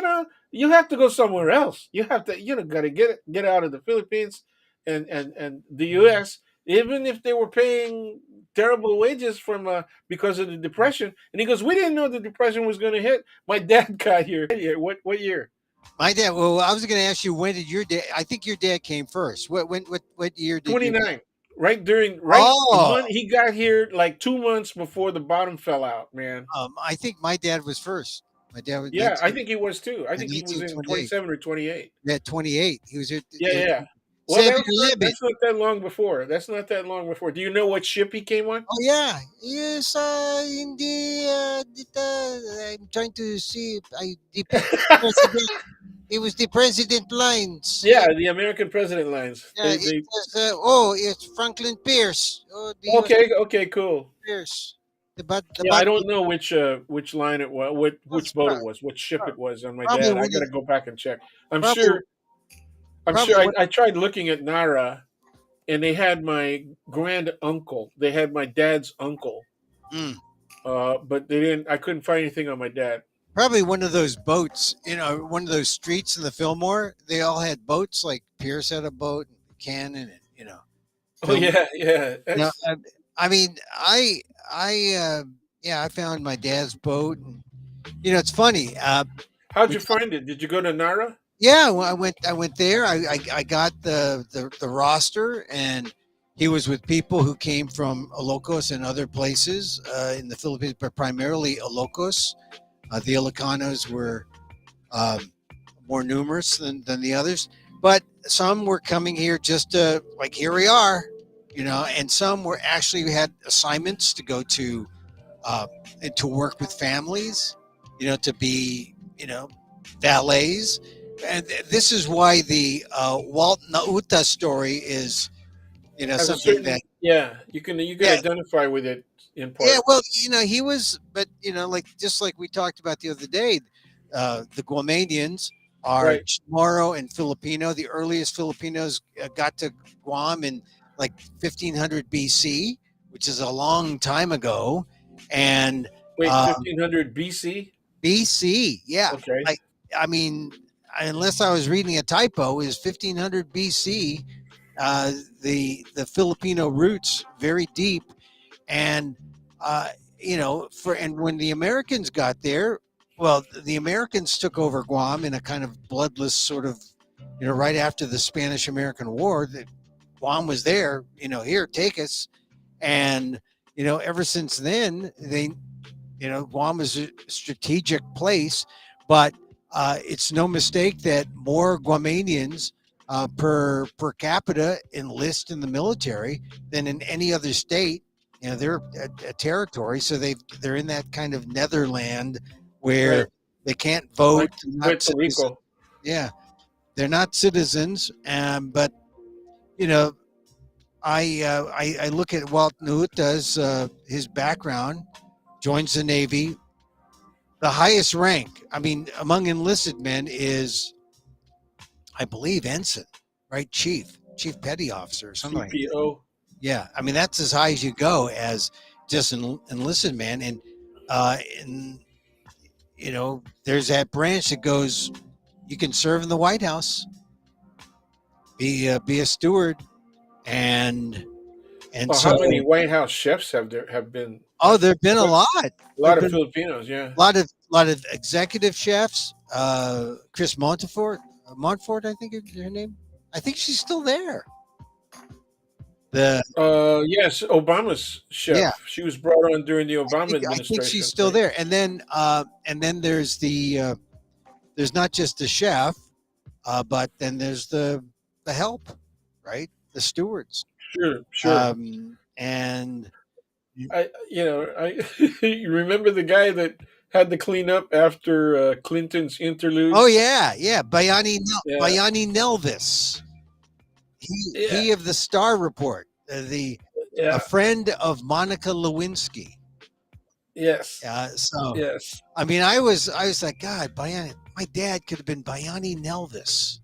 you have to go somewhere else. You have to, got to get out of the Philippines and the U.S. Even if they were paying terrible wages because of the depression. And he goes, we didn't know the depression was going to hit. My dad got here. What year? My dad. Well, I was going to ask you, when did your dad? I think your dad came first. What year did your dad? 29. Right a Oh, month. He got here like 2 months before the bottom fell out, man. I think my dad was first. My dad was Yeah, I think he was too. I think he was in 1928. 27 or 28. Yeah, 28. He was here. Yeah, yeah. Well, 7-Eleven. that's not that long before. That's not that long before. Do you know what ship he came on? Oh yeah, yes. In I'm trying to see. President. It was the president lines. Yeah, the American president lines. Yeah, it They was. It's Franklin Pierce. Oh, the U.S. Okay, okay, cool. Pierce. The Yeah, I body don't know which line it was, which was boat it was, which ship it was on my probably dad. I one got of to go back and check. I'm probably sure. I'm probably sure. I, one. I tried looking at Nara, and they had my grand uncle. They had my dad's uncle, Mm, but they didn't. I couldn't find anything on my dad. probably one of those boats. One of those streets in the Fillmore. They all had boats. Like Pierce had a boat, and Buchanan, and Oh Fillmore. yeah, yeah. No, That's I mean, I found my dad's boat. And, it's funny. How'd We you find it? Did you go to Nara? Yeah, well, I went there. I got the roster, and he was with people who came from Ilocos and other places in the Philippines, but primarily Ilocos. The Ilocanos were um, more numerous than the others, but some were coming here just to, like, here we are, and some were actually had assignments to go to uh, and to work with families, to be, valets. And this is why the Walt Nauta story is, Has a something certain that, Yeah. You can yeah, identify with it in yeah. part, Well, he was, but like just like we talked about the other day, the Guamanians are right? Chamorro and Filipino. The earliest Filipinos got to Guam in like 1500 BC, which is a long time ago, and Wait, uh, 1500 BC? BC, yeah. Okay. I I mean, unless I was reading a typo, is 1500 BC. Uh, the Filipino roots very deep, and uh, for and when the Americans got there, well, the Americans took over Guam in a kind of bloodless sort of, right after the Spanish American War. That Guam was there, here, take us, and ever since then Guam is a strategic place, but it's no mistake that more Guamanians per capita enlist in the military than in any other state. They're a territory, so they're in that kind of Netherland where Right. they can't vote, Like they're not Puerto citizens. Rico. Yeah, they're not citizens, but you know, I look at Walt Nauta's his background, joins the Navy. The highest rank, I mean, among enlisted men is, I believe, ensign, right? Chief petty officer, or something like that. CPO. Yeah, I mean that's as high as you go as just an enlisted man, and there's that branch that goes. You can serve in the White House, be a steward, and and Well, so how many White House chefs have been? there've been a Quite lot. a There've lot of been Filipinos. Yeah. a lot of executive chefs. Chris Montfort, I think is her name. I think she's still there. The Yes, Obama's Yeah, chef. She was brought on during the Obama I think she's administration, still right? there. And then there's not just the chef, but then there's the help, right? The stewards. Sure, sure. And I you remember the guy that had to clean up after Clinton's oh interlude? yeah, Yeah, Bayani Nelvis. He yeah, of the Star Report, the a yeah. friend of Monica Lewinsky. Yes, So yes. I mean, I was like, God, Bayani. My dad could have been Bayani Nelvis.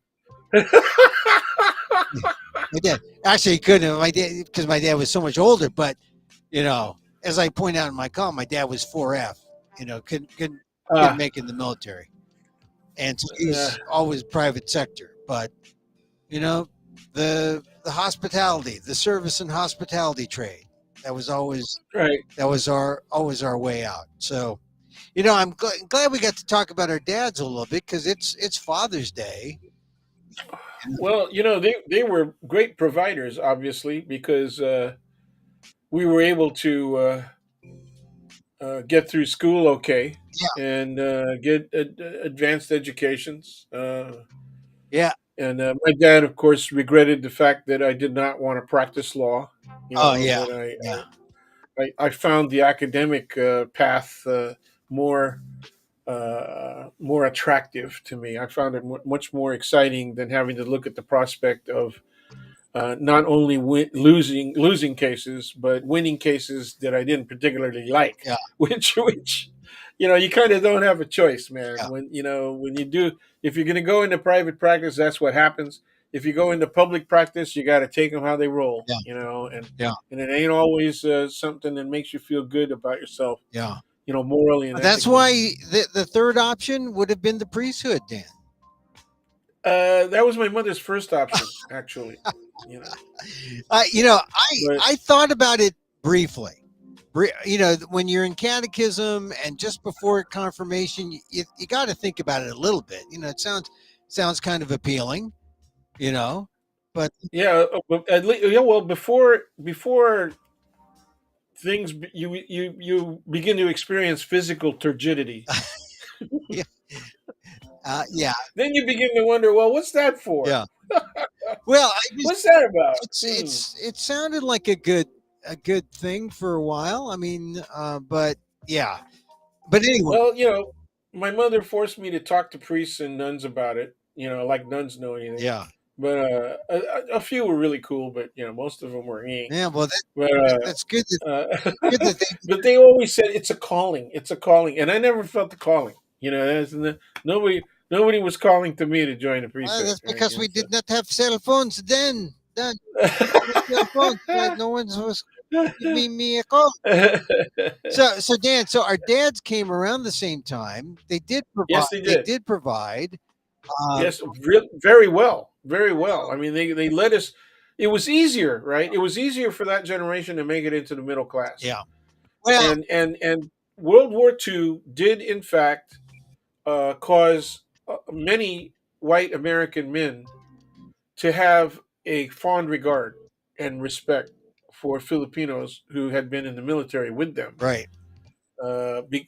My dad actually he couldn't. My dad, because my dad was so much older. But as I point out in my call, my dad was 4F. Couldn't ah, make it in the military, and so uh, he's always private sector. But you know, the hospitality, the service and hospitality trade, that was always right. that was our always our way out. So I'm glad we got to talk about our dads a little bit because it's Father's Day. Well, they were great providers, obviously, because we were able to get through school okay Yeah, and get advanced educations. yeah. And my dad, of course, regretted the fact that I did not want to practice law. Oh yeah, That yeah, I found the academic path more more attractive to me. I found it much more exciting than having to look at the prospect of not only losing cases, but winning cases that I didn't particularly like. yeah, Which you kind of don't have a choice, man. yeah, When you do, if you're going to go into private practice, that's what happens. If you go into public practice, you got to take them how they roll. yeah, yeah, And it ain't always something that makes you feel good about yourself, yeah. morally and That's ethically. why the third option would have been the priesthood, Dan. That was my mother's first option, actually. You know, but I thought about it briefly. When you're in catechism and just before confirmation, you got to think about it a little bit. It sounds kind of appealing, but yeah, yeah. Well, before things, you begin to experience physical turgidity. yeah, yeah, Then you begin to wonder, well, what's that for? yeah. Well, I just What's that about? Hmm. it sounded like a good thing for a while. I mean, but yeah, but anyway, Well, my mother forced me to talk to priests and nuns about it. Like nuns know anything. yeah, But a few were really cool, but most of them were eh. yeah. Well, But that's good. Good uh, that they but they always said it's a calling. It's a calling, and I never felt the calling. Nobody was calling to me to join the priesthood, That's right? because we did not have cell phones then. done. What's your phone? No one's was give me a call. So Dan, so our dads came around the same time. They did provide. Yes, they They did. did provide. Um, Yes, very well, very well. I mean, they let us. It was easier, right? It was easier for that generation to make it into the middle class, yeah. Well, and World War II did in fact cause many white American men to have a fond regard and respect for Filipinos who had been in the military with them right.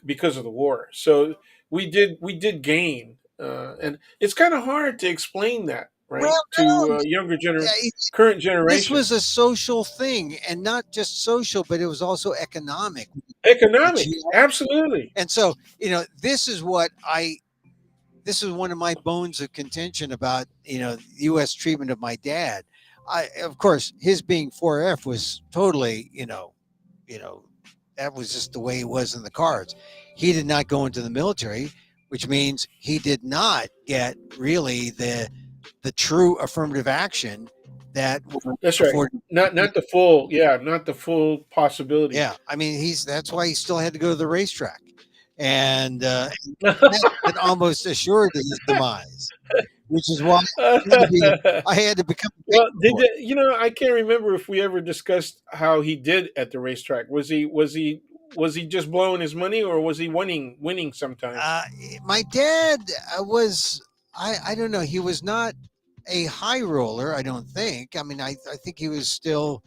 because of the war. So we did gain, and it's kind of hard to explain that, Well, right, no, to yeah, current this was generation. a social thing, and not just social, but it was also economic. The Economic, GI. absolutely. And so, this is what I. This is one of my bones of contention about U.S. treatment of my dad. Of course, his being 4F was totally you know that was just the way he was in the cards. He did not go into the military, which means he did not get really the true affirmative action that was That's right. afforded. Not the full, yeah, not the full possibility. Yeah, I mean that's why he still had to go to the racetrack, and that almost assured his demise, which is why I had to become a Well, ticket boy. I can't remember if we ever discussed how he did at the racetrack. Was he just blowing his money, or was he winning sometimes? Uh, my dad was I don't know, he was not a high roller. I don't think. I mean, I think he was still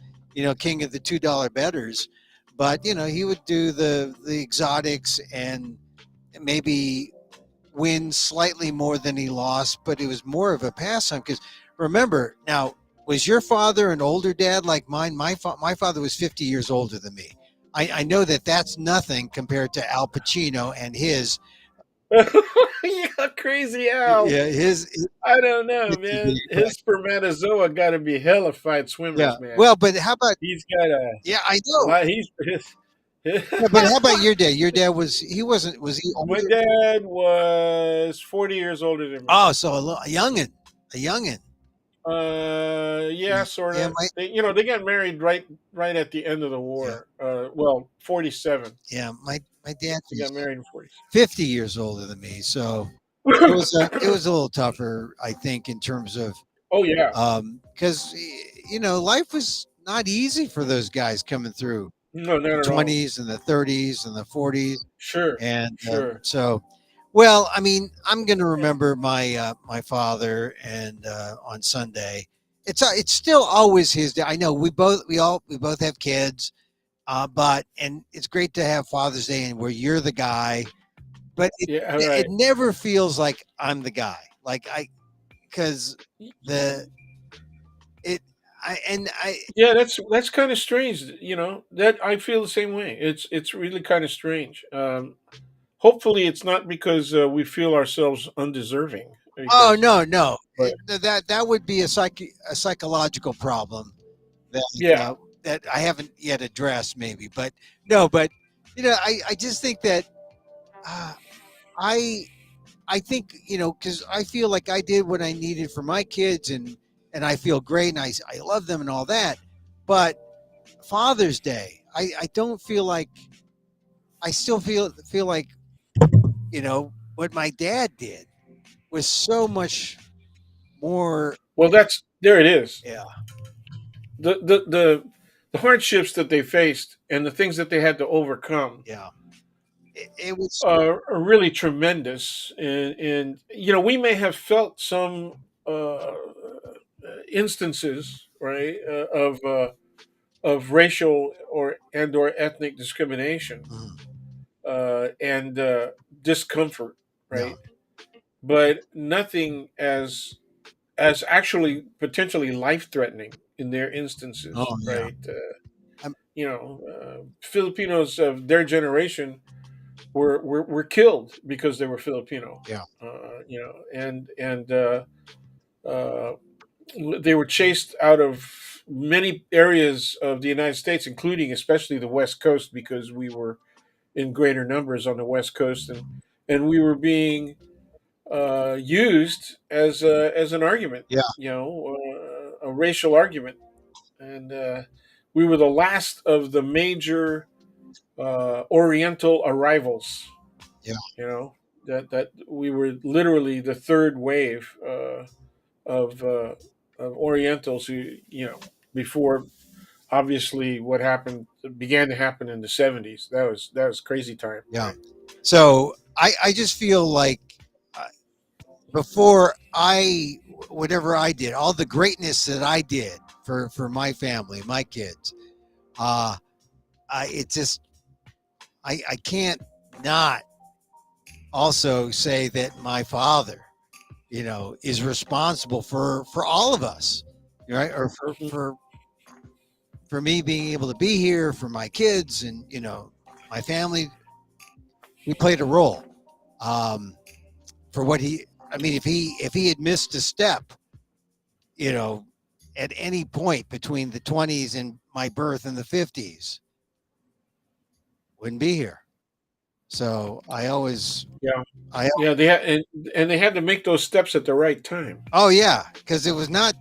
king of the $2 betters, but he would do the exotics and maybe win slightly more than he lost, but it was more of a pass on because remember now, was your father an older dad like mine? My father was 50 years older than me. I know that that's nothing compared to Al Pacino and his. Yeah, crazy Al. Yeah, his I don't know, man. but His spermatozoa got to be hellified yeah. swimmers, man. Well, but how about He's got a yeah, I know. lot. He's Yeah, but how about your dad? Your dad he wasn't was he my older? dad was 40 years older than me. Oh, so a youngin, a youngin. Yeah, sort Yeah, of. They got married right at the end of the yeah, war. Well, 47. yeah. My dad They was got married in 40. 50 years older than me, so it was a little tougher, I think, in terms of Oh yeah. because life was not easy for those guys coming through No, not the at all. 20s and the 30s and the 40s, Sure, and sure. so. Well, I mean, I'm going to remember my father, and on Sunday, it's still always his day. I know we both have kids, but and it's great to have Father's Day and where you're the guy, but it Yeah, all it right. never feels like I'm the guy. Like I because the it I and I Yeah, that's kind of strange. That I feel the same way. It's really kind of strange. Hopefully, it's not because we feel ourselves undeserving. oh Because, no no but that would be a psychological problem that yeah, that I haven't yet addressed maybe, but no, but I just think that uh, I I think because I feel like I did what I needed for my kids, and I feel great, and I love them and all that, but Father's Day, I don't feel like I still feel like what my dad did was so much more. well, that's there. It is Yeah, the hardships that they faced and the things that they had to overcome yeah, it was. are really tremendous. And we may have felt some instances, right, of racial or ethnic discrimination Mhm. and discomfort, Yeah. right? But nothing as actually potentially life threatening in their instances, Oh yeah. right? I'm, Filipinos of their generation were killed because they were Filipino, yeah. and they were chased out of many areas of the United States, including especially the West Coast, because we were in greater numbers on the West Coast, and we were being used as an argument, Yeah. a racial argument, and we were the last of the major Oriental arrivals. Yeah. You know that we were literally the third wave of Orientals who, before obviously what happened began to happen in the 70s. That was crazy time, Yeah. right? So I just feel like uh, before whatever I did, all the greatness that I did for my family, my kids, uh, it just, I can't not also say that my father, is responsible for all of us, right? Or Mhm. for me being able to be here, for my kids, and my family. He played a role. Um, for what he, I mean, if he had missed a step, you know, at any point between the 20s and my birth in the 50s, wouldn't be here. So I always, Yeah, I yeah, they had, and they had to make those steps at the right time. oh yeah, because it was. Yeah,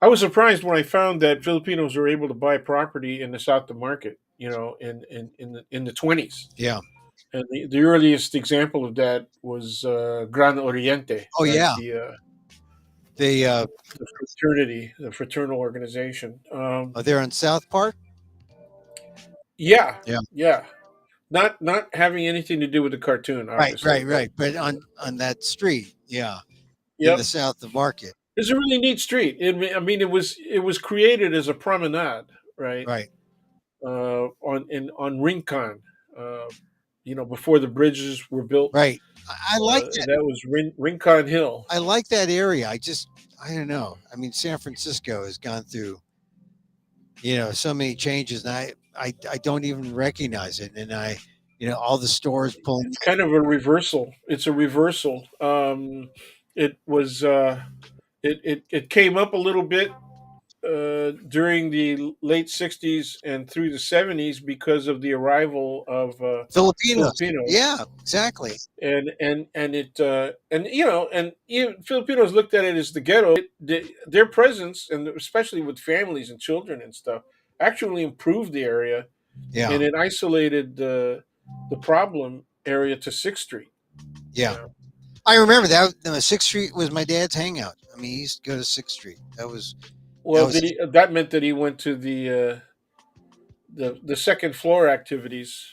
I was surprised when I found that Filipinos were able to buy property in the South of Market, in the 20s. Yeah. And the earliest example of that was Gran Oriente, Oh right? yeah. They The fraternity, the fraternal organization. are there on South Park. Yeah, Yeah. yeah. Not having anything to do with the cartoon, Right, obviously, right, but right. But on that street, yeah, in the yep. South of Market. It's a really neat street. I mean, it was created as a promenade, right? Right, On Rincon, uh, before the bridges were built. right. I like that. That was Rincon Hill. I like that area. I don't know. I mean, San Francisco has gone through, so many changes, and I don't even recognize it. And all the stores pulling. It's kind of a reversal. It's a reversal. It was it came up a little bit during the late 60s and through the 70s because of the arrival of Filipinos. Filipinos. Yeah, exactly. And Filipinos looked at it as the ghetto. Their presence, and especially with families and children and stuff, actually improved the area, Yeah, and it isolated the problem area to Sixth Street. You yeah. know, I remember that. Sixth Street was my dad's hangout. I mean, he used to go to Sixth Street. That well, was. that meant that he went to the second floor activities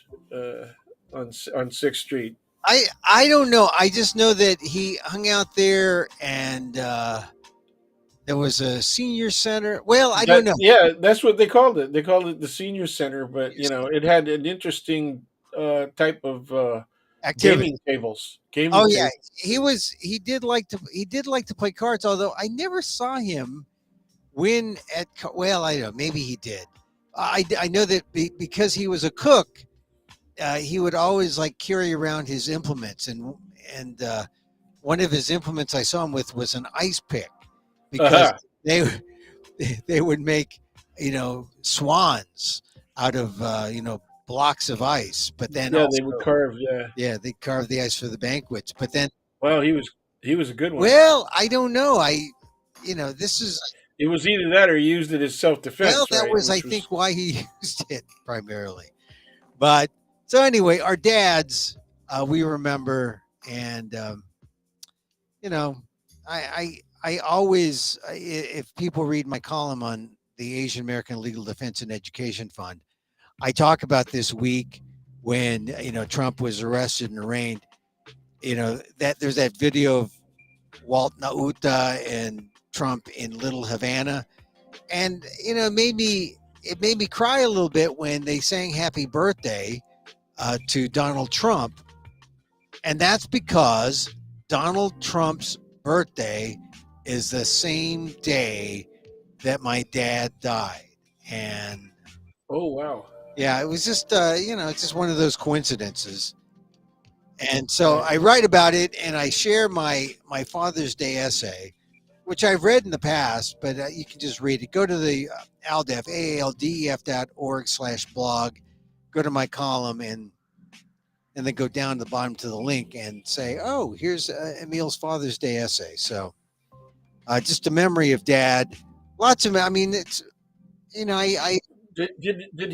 on Sixth Street. I don't know. I just know that he hung out there, and there was a senior center. Well, I don't know. Yeah, that's what they called it. They called it the senior center, but it had an interesting type of Activity. gaming Oh yeah, tables. he did like to play cards. Although I never saw him win at. Well, I don't know. Maybe he did. I know that because he was a cook, he would always like carry around his implements, and one of his implements I saw him with was an ice pick, because Uh-huh. they they would make swans out of blocks of ice, but then Yeah, also, they would carve. Yeah. yeah, they carve the ice for the banquets. But then, Well, he was a good one. well, I don't know. This is, It was either that or he used it as self well, defense, that right? was, I Which was think, why he used it primarily. But so anyway, our dads, we remember, and you know, I always, if people read my column on the Asian American Legal Defense and Education Fund, I talk about this week when Trump was arrested and arraigned. That there's that video of Walt Nauta and Trump in Little Havana, and it made me cry a little bit when they sang Happy Birthday to Donald Trump, and that's because Donald Trump's birthday is the same day that my dad died. And oh wow, yeah, it was just it's just one of those coincidences. And so right. I write about it, and I share my Father's Day essay, which I've read in the past, but you can just read it. Go to the ALDEF, AALDEF.org/blog. Go to my column, and and then go down to the bottom to the link and say, "Oh, here's Emil's Father's Day essay." So just a memory of Dad. Lots of, I mean, it's I Did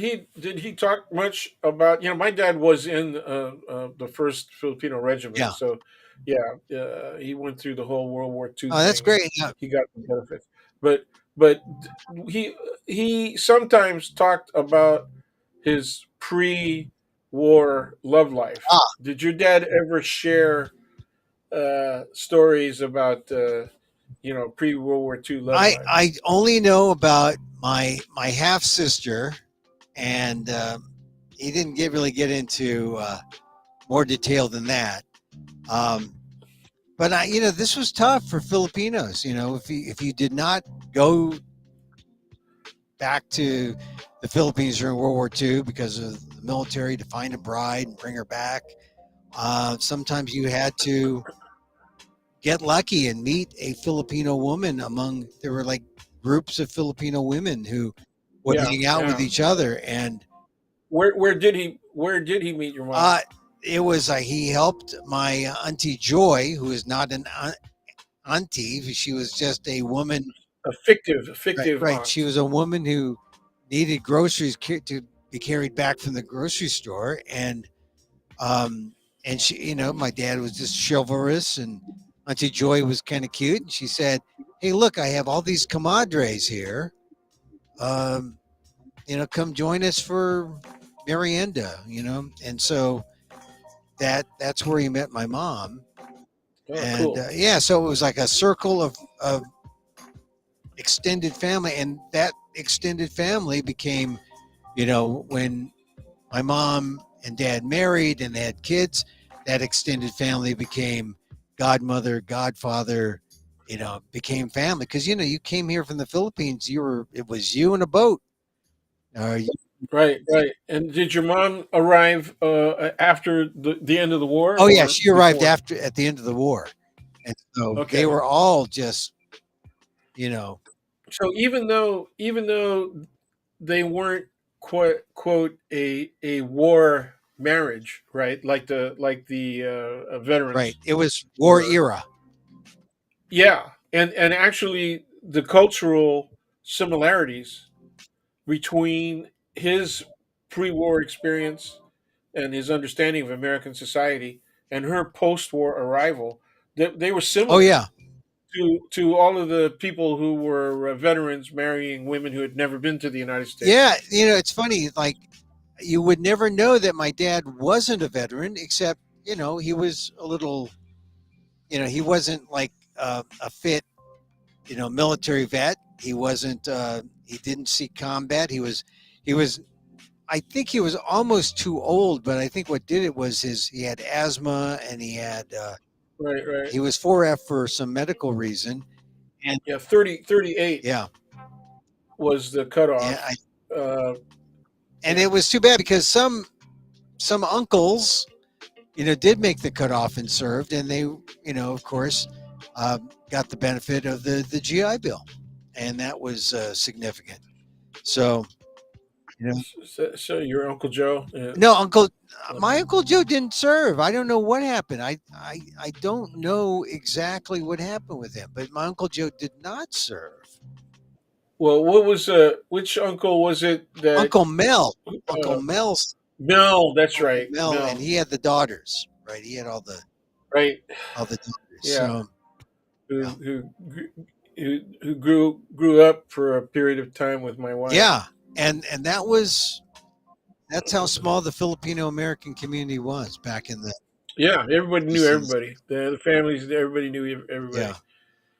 he talk much about, my dad was in the first Filipino regiment, yeah. so yeah, he went through the whole World War II Oh, that's thing, and great. Yeah. he got the benefits. But he sometimes talked about his pre-war love life. Ah, Did your dad ever share stories about pre-World War II love life? I only know about my half sister, and he didn't really get into more detail than that. Um, but this was tough for Filipinos. If you did not go back to the Philippines during World War II because of the military to find a bride and bring her back, sometimes you had to get lucky and meet a Filipino woman among. There were like groups of Filipino women who would Yeah, hang out with yeah. each other, and Where did he meet your mom? uh, it was he helped my auntie Joy, who is not an auntie. She was just a woman. A fictive Right. She aunt. was a woman who needed groceries to be carried back from the grocery store, um, and she, my dad was just chivalrous, and Auntie Joy was kind of cute, and she said, "Hey, look, I have all these comadres here. Um, come join us for merienda." And so that's where he met my mom, Oh, and cool. yeah, so it was like a circle of extended family, and that extended family became, when my mom and dad married and they had kids, that extended family became godmother, godfather, became family. Because, you came here from the Philippines, it was you in a boat. Uh, Right, right. And did your mom arrive after the end of the war oh, yeah, or she arrived before? at the end of the war. And so they Okay. were all just, you know, So even though they weren't quote a war marriage, right? Like the right. veterans It was war were. era. Yeah, and actually the cultural similarities between his pre-war experience and his understanding of American society and her post-war arrival, they were Oh, similar yeah. to all of the people who were veterans marrying women who had never been to the United States. Yeah. It's funny. Like, you would never know that my dad wasn't a veteran, except, he was a little, he wasn't like a fit, military vet. He wasn't, he didn't see combat. He was, I think he was almost too old, but I think what did it was he had asthma, and Right, right. he was 4F for some medical reason. And Yeah, 38 yeah, was the yeah. cutoff. Uh, And yeah. it was too bad because some uncles, did make the cutoff and served, and they, of course, got the benefit of the GI Bill, and that was significant. So, you know, So your Uncle Joe. no, my Okay. Uncle Joe didn't serve. I don't know what happened. I don't know exactly what happened with him, but my Uncle Joe did not serve. Well, which uncle was it that Uncle Mel, Uncle uh, Mel's Mel? That's Uncle right, Mel, and Mel. he had the daughters, right? He had Right. all the daughters. Yeah. So, yeah, Who grew up for a period of time with my wife. yeah, and that's how small the Filipino American community was back in the Yeah, everybody knew 60s. everybody. The families, everybody knew Yeah. everybody.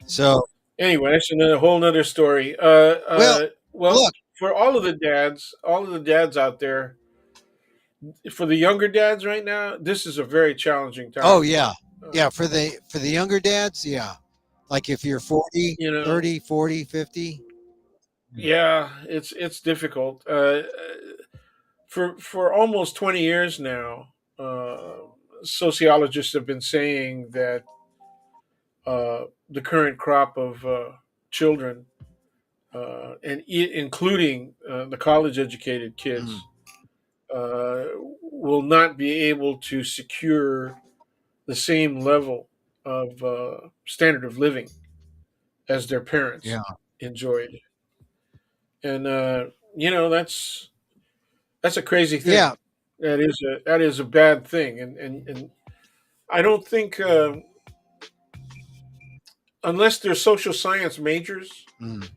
So, Anyway, that's another whole nother story. well, Well, look. for all of the dads out there, for the younger dads right now, this is a very challenging Oh, time. yeah. Uh, Yeah, for the younger dads, yeah. Like if you're 40, you know, 30, 40, 50. yeah, it's difficult. For almost 20 years now, sociologists have been saying that the current crop of children, including the college educated Mm. kids, uh, will not be able to secure the same level of standard of living as their parents Yeah. enjoyed, and that's a crazy thing. Yeah. That is a bad thing, and I don't think unless they're social science majors, Mm.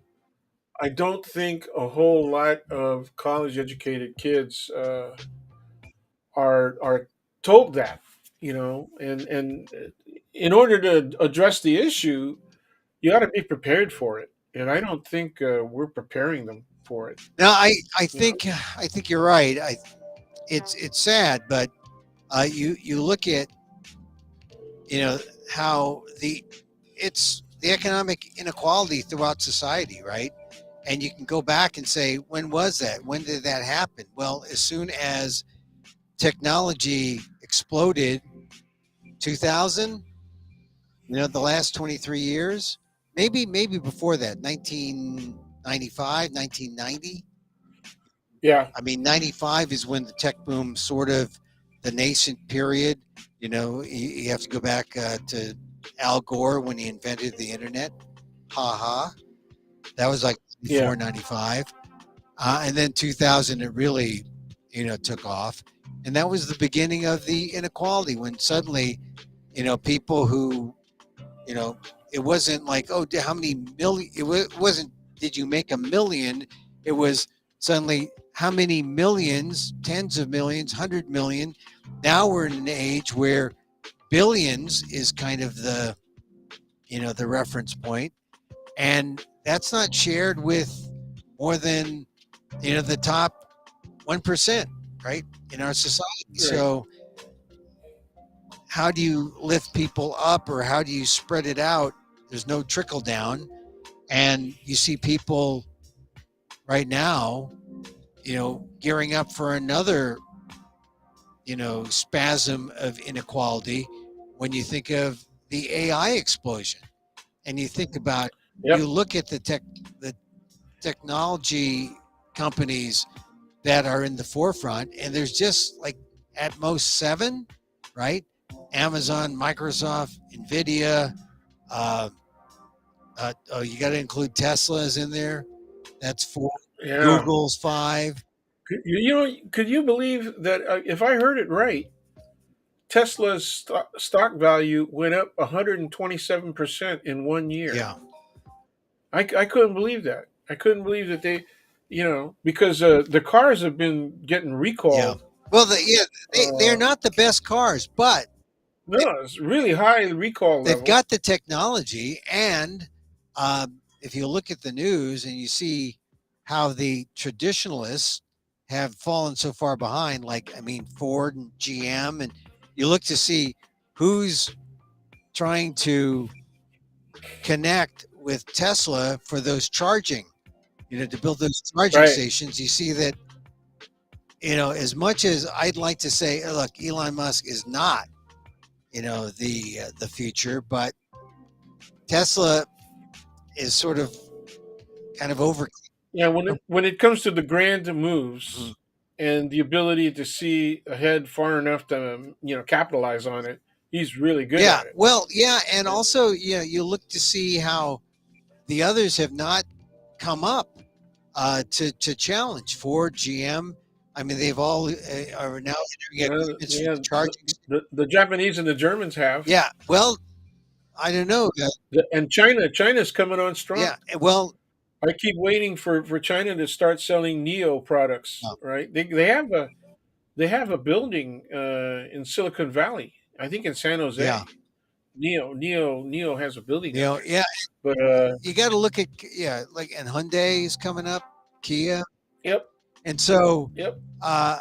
I don't think a whole lot of college educated kids are told that, and in order to address the issue, you got to be prepared for it, and I don't think we're preparing them for it. Now, I You know, think you're right. It's sad, but you look at how it's the economic inequality throughout society, right? And you can go back and say, when was that? When did that happen? Well, as soon as technology exploded, 2000, the last 23 years, maybe before that, 1995, 1990. yeah, I mean, 95 is when the tech boom sort of the nascent period. You have to go back to Al Gore when he invented the internet. Ha ha. That was like yeah, 495. And then 2000, it really, took off. And that was the beginning of the inequality when suddenly, people who, you know, it wasn't like, oh, how many million, wasn't, did you make a million? It was suddenly how many millions, tens of millions, 100 million. Now we're in an age where billions is kind of the reference point, and that's not shared with more than the top 1%, right, in our society. right, So how do you lift people up, or how do you spread it out? There's no trickle down, and you see people right now gearing up for another spasm of inequality when you think of the AI explosion, and you think about, you yep, look at the technology companies that are in the forefront, and there's just like at most seven, right? Amazon, Microsoft, Nvidia. Uh, oh, you got to include Tesla's in there. That's four. yeah. Google's five. Could you believe that if I heard it right, Tesla's stock value went up 127% in 1 year. Yeah, I couldn't believe that. I couldn't believe that because the cars have been getting yeah. recalled. Well, yeah, they're Uh, not the best cars, but no, it's really high recall they've level. got the technology. And if you look at the news and you see how the traditionalists have fallen so far behind, like, I mean, Ford and GM, and you look to see who's trying to connect with Tesla for those charging, to build those charging Right. stations. You see that, as much as I'd like to say, look, Elon Musk is not, the future, but Tesla is sort of kind of over. Yeah, when it comes to the grand Mhm. moves and the ability to see ahead far enough to capitalize on it, he's really good Yeah, at it. well, yeah, and And also, you look to see how the others have not come up to challenge Ford, GM. I mean, they've all are now entering agreements for yeah, the charging. the Japanese and the Germans have, Yeah, well, I don't know. and China's coming on strong. Yeah, well, I keep waiting for China to start selling Neo products. uh, Right? They have a building in Silicon Valley. I think in San yeah, Jose. Neo has a building down there. yeah, But you got to look at, yeah, like, and Hyundai is coming up, Kia, yep, and so yep. uh,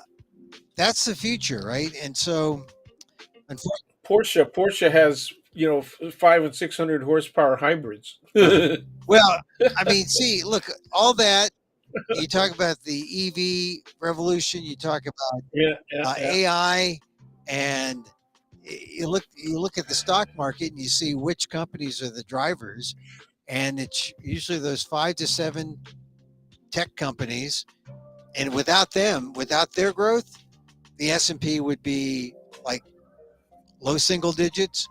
that's the future, right? And so, unfortunately, Porsche has 500 and 600 horsepower hybrids. well, I mean, see, look, all that you talk about the EV revolution, you talk about Yeah, yeah, yeah. AI, and you look at the stock market and you see which companies are the drivers, and it's usually those 5 to 7 tech companies, and without them, without their growth, the S&P would be like low single digits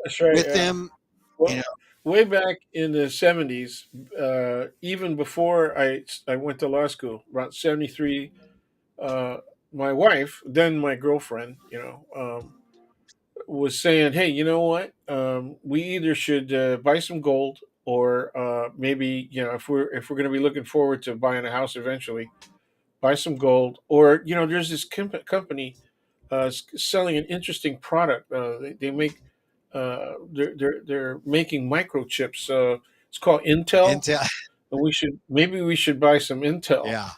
That's right. with Yeah. them. You know, Well, way back in the '70s, even before I went to law school, around '73, uh, my wife, then my girlfriend, was saying, "Hey, you know what? We either should buy some gold, or maybe if we're going to be looking forward to buying a house eventually, buy some gold, or there's this company selling an interesting product. They make they're making microchips. It's called Intel, Intel, and we should buy some Intel." yeah,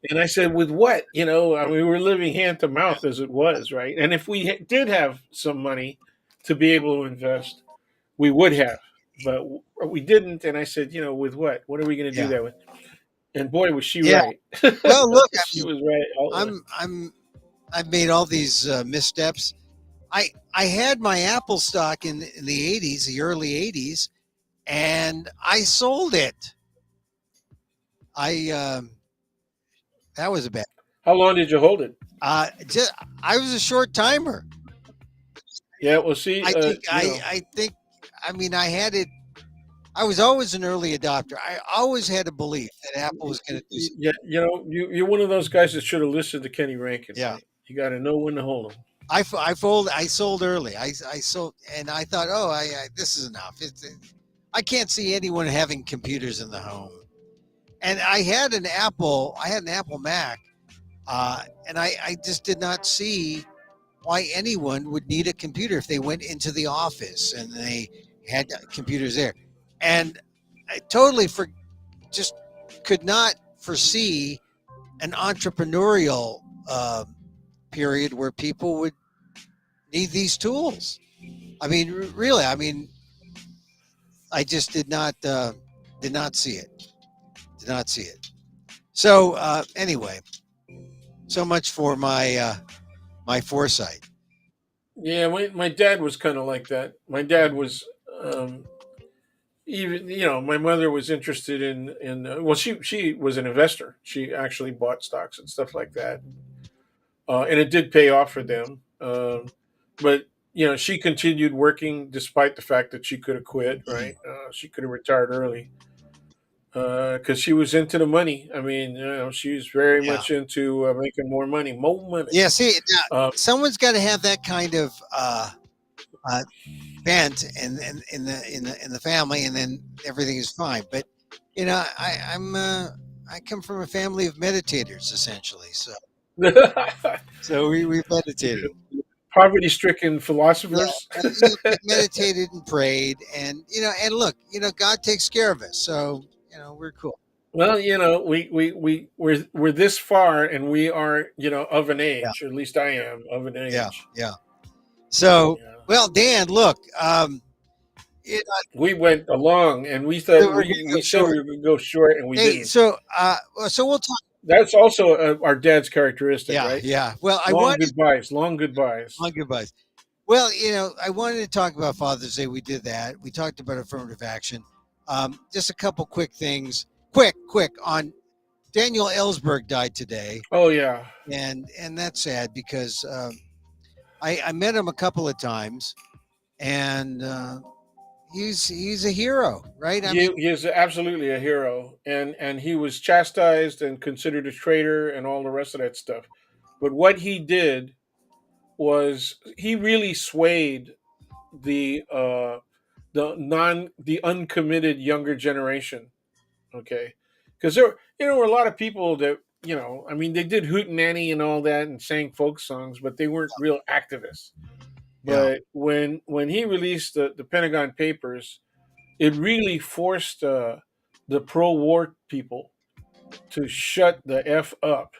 And I said, "With what? I mean, we're living hand to mouth as it was, right? And if we did have some money to be able to invest, we would have, but we didn't." And I said, "With what? What are we going to do yeah, that with?" And boy, was she yeah. right. Well, look, I She mean, was right all the way. I've made all these missteps. I had my Apple stock in the '80s, the early '80s, and I sold it. I that was a bad. How long did you hold it? Just I was a short timer. Yeah, well, see, I think I think I mean I had it. I was always an early adopter. I always had a belief that Apple was going to do something. yeah, you're one of those guys that should have listened to Kenny Rankin, Yeah, right? You got to know when to hold them. I sold early. I sold, and I thought, oh, this is enough. I can't see anyone having computers in the home. And I had an Apple. I had an Apple Mac, and I just did not see why anyone would need a computer if they went into the office and they had computers there. And I totally just could not foresee an entrepreneurial period where people would need these tools. I mean, really, I mean, I just did not see it. Did not see it. So anyway, so much for my foresight. Yeah, my dad was kind of like that. My dad was um, even my mother was interested in well, she was an investor. She actually bought stocks and stuff like that, and it did pay off for them. But she continued working despite the fact that she could have quit. Mm. Right, she could have retired early because she was into the money. I mean, she's very Yeah. much into making more money. Yeah. See, now, Uh, someone's got to have that kind of uh, bent in the family, and then everything is fine. But I come from a family of meditators, essentially. So we meditated. Poverty-stricken Yeah, philosophers. meditated and prayed, and and look, God takes care of us, so we're cool. Well, we're this far, and we are of an Yeah, age. Or at least I am of an yeah, age. yeah. So, Yeah, well, Dan, look, it, we went along, and we thought we're gonna we go said short. we were going to go short, and we Hey, didn't. so we'll talk. That's also our dad's characteristic, Yeah, right? yeah. Well, I Long wanted goodbyes, long goodbyes. on goodbyes. Well, I wanted to talk about Father's Day. We did that. We talked about affirmative action. Just a couple quick things. Quick on Daniel Ellsberg died today, Oh yeah, and that's sad because I met him a couple of times, and he's a hero, right? I mean, he is absolutely a hero, and he was chastised and considered a traitor and all the rest of that stuff. But what he did was he really swayed the uncommitted younger generation. Okay, because there were a lot of people that I mean, they did hootenanny and all that and sang folk songs, but they weren't real activists. yeah, But when he released the Pentagon Papers, it really forced the pro-war people to shut the f up,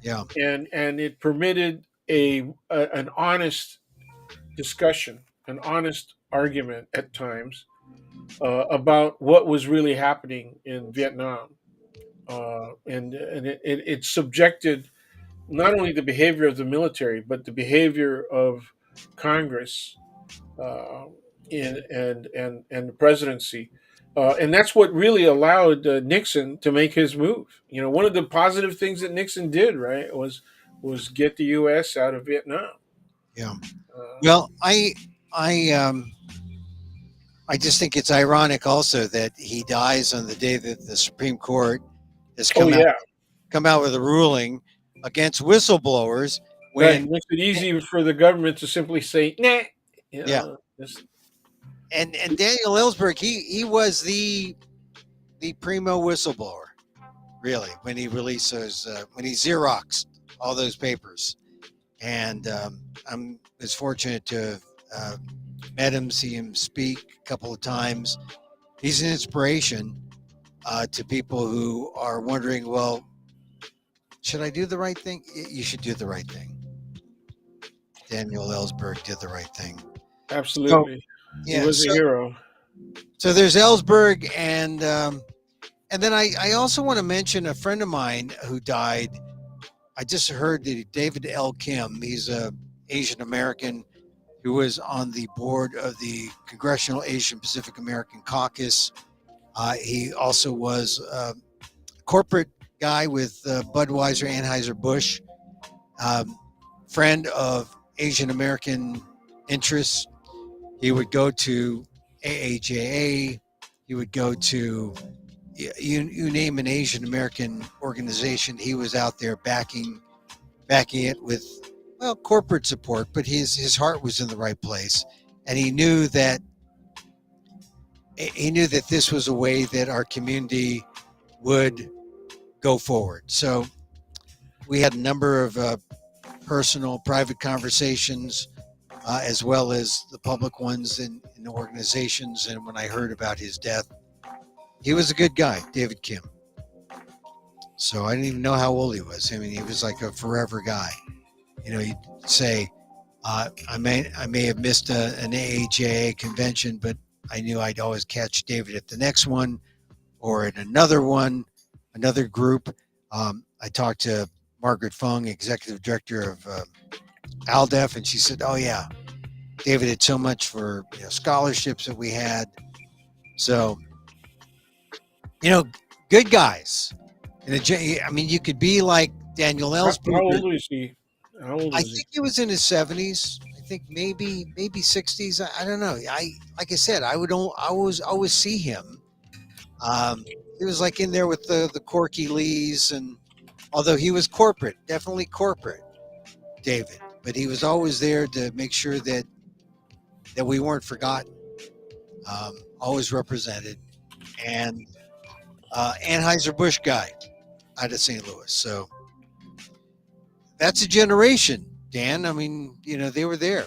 yeah, and it permitted an honest discussion, an honest argument at times about what was really happening in Vietnam, and it subjected not only the behavior of the military but the behavior of Congress, uh, and the presidency. And that's what really allowed Nixon to make his move. One of the positive things that Nixon did, right, was get the U.S. out of Vietnam. Yeah. Uh, Well, I I just think it's ironic also that he dies on the day that the Supreme Court has oh yeah, come out with a ruling against whistleblowers right. when Makes it easy for the government to simply say, "Nah," yeah. just And Daniel Ellsberg, he was the primo whistleblower, really, when he released those when he Xeroxed all those papers. And I'm was fortunate to have met him, see him speak a couple of times. He's an inspiration to people who are wondering, well, should I do the right thing? You should do the right thing. Daniel Ellsberg did the right thing. So absolutely. He yeah, was a hero. so there's Ellsberg, and then I also want to mention a friend of mine who died. I just heard that David L. Kim. He's a Asian American who was on the board of the Congressional Asian Pacific American Caucus. He also was a corporate guy with Budweiser, Anheuser-Busch, um, friend of Asian American interests. He would go to AAJA. He would go to you name an Asian American organization. He was out there backing it with corporate support, but his heart was in the right place, and he knew that this was a way that our community would go forward. So we had a number of personal, private conversations, as well as the public ones in the organizations. And when I heard about his death, he was a good guy, David Kim. So I didn't even know how old he was. I mean, he was like a forever guy. You know, you'd say, I may have missed an AAJA convention, but I knew I'd always catch David at the next one or at another one, another group. I talked to Margaret Fung, executive director of ALDEF, and she said, "Oh yeah, David did so much for scholarships that we had." So, good guys. I mean, you could be like Daniel How Ellsberg. old was he? How old I was he? think he was in his 70s. I think maybe 60s. I don't know. Like I said, I would always see him. He was like in there with the Corky Lees, and although he was corporate, definitely corporate, David, but he was always there to make sure that we weren't forgotten. Always represented, and Anheuser-Busch guy out of St. Louis. So that's a generation, Dan. I mean, they were there.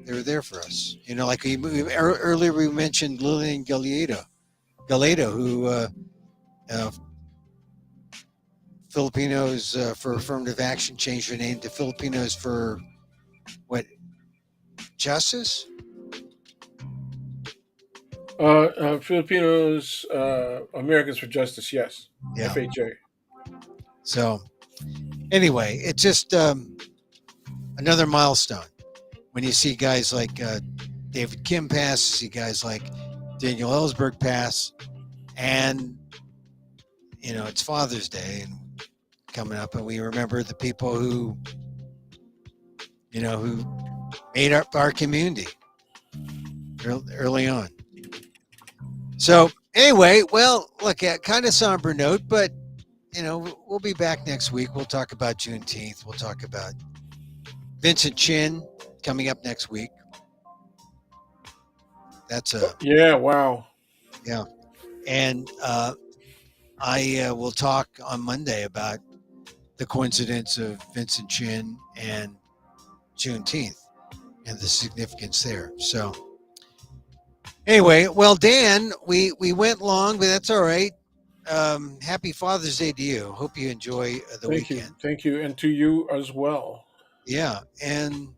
They were there for us. Like earlier we mentioned Lillian Galedo, who uh, Filipinos for Affirmative Action changed her name to Filipinos for what, Justice? Filipinos, Americans for Justice. Yes, Yeah. FHA. So anyway, it's just another milestone when you see guys like David Kim pass, see guys like Daniel Ellsberg pass, and it's Father's Day and coming up, and we remember the people who who made up our community early on. So anyway, well, look, at kind of somber note, but we'll be back next week. We'll talk about Juneteenth. We'll talk about Vincent Chin coming up next week. That's Yeah. Wow. yeah, and I will talk on Monday about the coincidence of Vincent Chin and Juneteenth and the significance there. So anyway, well, Dan, we went long, but that's all right. Happy Father's Day to you. Hope you enjoy the weekend. Thank you, and to you as well. Yeah, and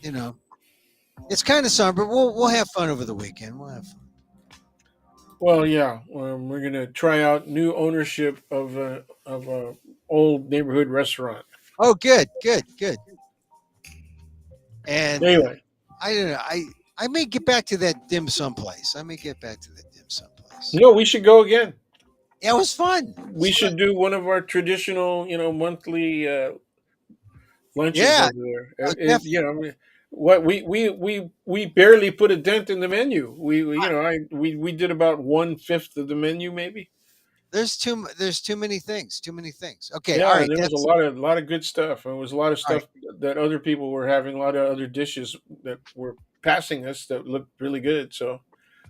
you know it's kind of somber. We'll have fun over the weekend. We'll have fun. Well, yeah, we're gonna try out new ownership of a old neighborhood restaurant. Oh, good, good, good. And Anyway, I don't know. I may get back to that dim sum place. I may get back to that dim sum place. no, we should go again. Yeah, it was fun. It was We fun. should do one of our traditional, monthly lunches Yeah, over there. definitely. You know, what we barely put a dent in the menu. We you know we did about 1/5 of the menu maybe. There's too many things. Too many things. Okay, all Yeah, right. and there was a That's lot of good stuff. And it was a lot of all right. stuff that other people were having, a lot of other dishes that were passing us that looked really good. So,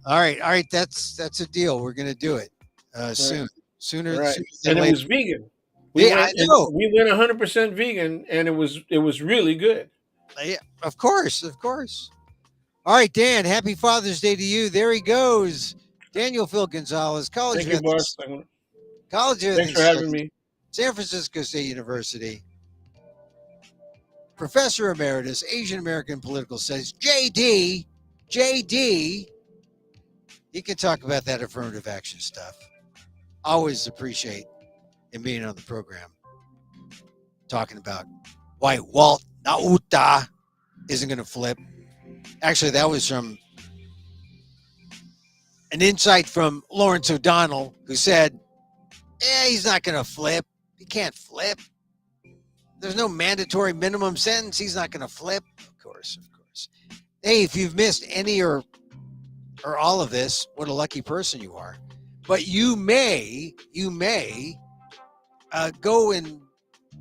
All right, all right. That's a deal. We're gonna do it right, soon, right. sooner than And it later. was vegan. Yeah, I know. We went 100% vegan, and it was really good. Yeah, of course, of course. All right, Dan. Happy Father's Day to you. There he goes, Daniel Phil Gonzalez, College Thank of you, boss. Ethics, College of Thanks Ethics for having Studies, me. San Francisco State University, Professor Emeritus, Asian American Political Studies, JD. He can talk about that affirmative action stuff. Always appreciate him being on the program, talking about why Walt Nauta isn't going to flip. Actually, that was from an insight from Lawrence O'Donnell, who said, "Yeah, he's not going to flip. He can't flip. There's no mandatory minimum sentence. He's not going to flip." Of course, of course. Hey, if you've missed any or all of this, what a lucky person you are. But you may go and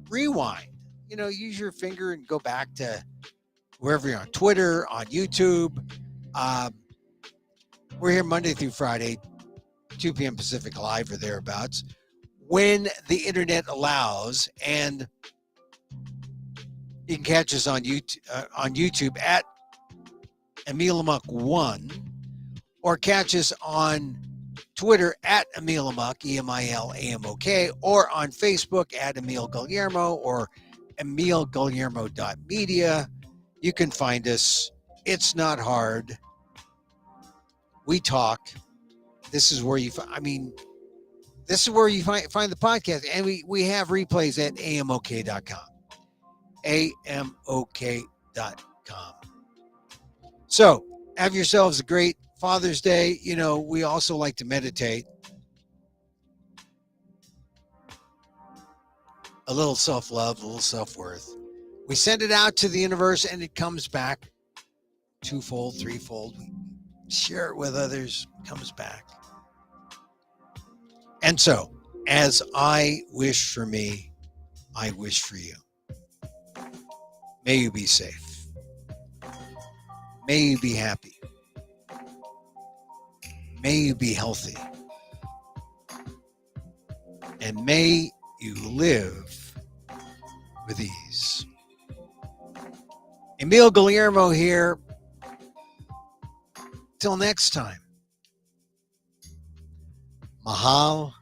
rewind. You know, use your finger and go back to wherever you're on Twitter, on YouTube. We're here Monday through Friday, 2 p.m. Pacific Live or thereabouts, when the internet allows. And you can catch us on YouTube at Emil Amok 1, or catch us on Twitter at Emil Amok, EMILAMOK, or on Facebook at Emil Guillermo or emilguillermo.media. You can find us. It's not hard. We talk. This is where this is where you find the podcast. And we have replays at amok.com. amok.com. So have yourselves a great Father's Day. You know, we also like to meditate. A little self-love, a little self-worth. We send it out to the universe and it comes back twofold, threefold. We share it with others, comes back. And so, as I wish for me, I wish for you. May you be safe. May you be happy. May you be healthy. And may you live with ease. Emil Guillermo here. Till next time. Mahal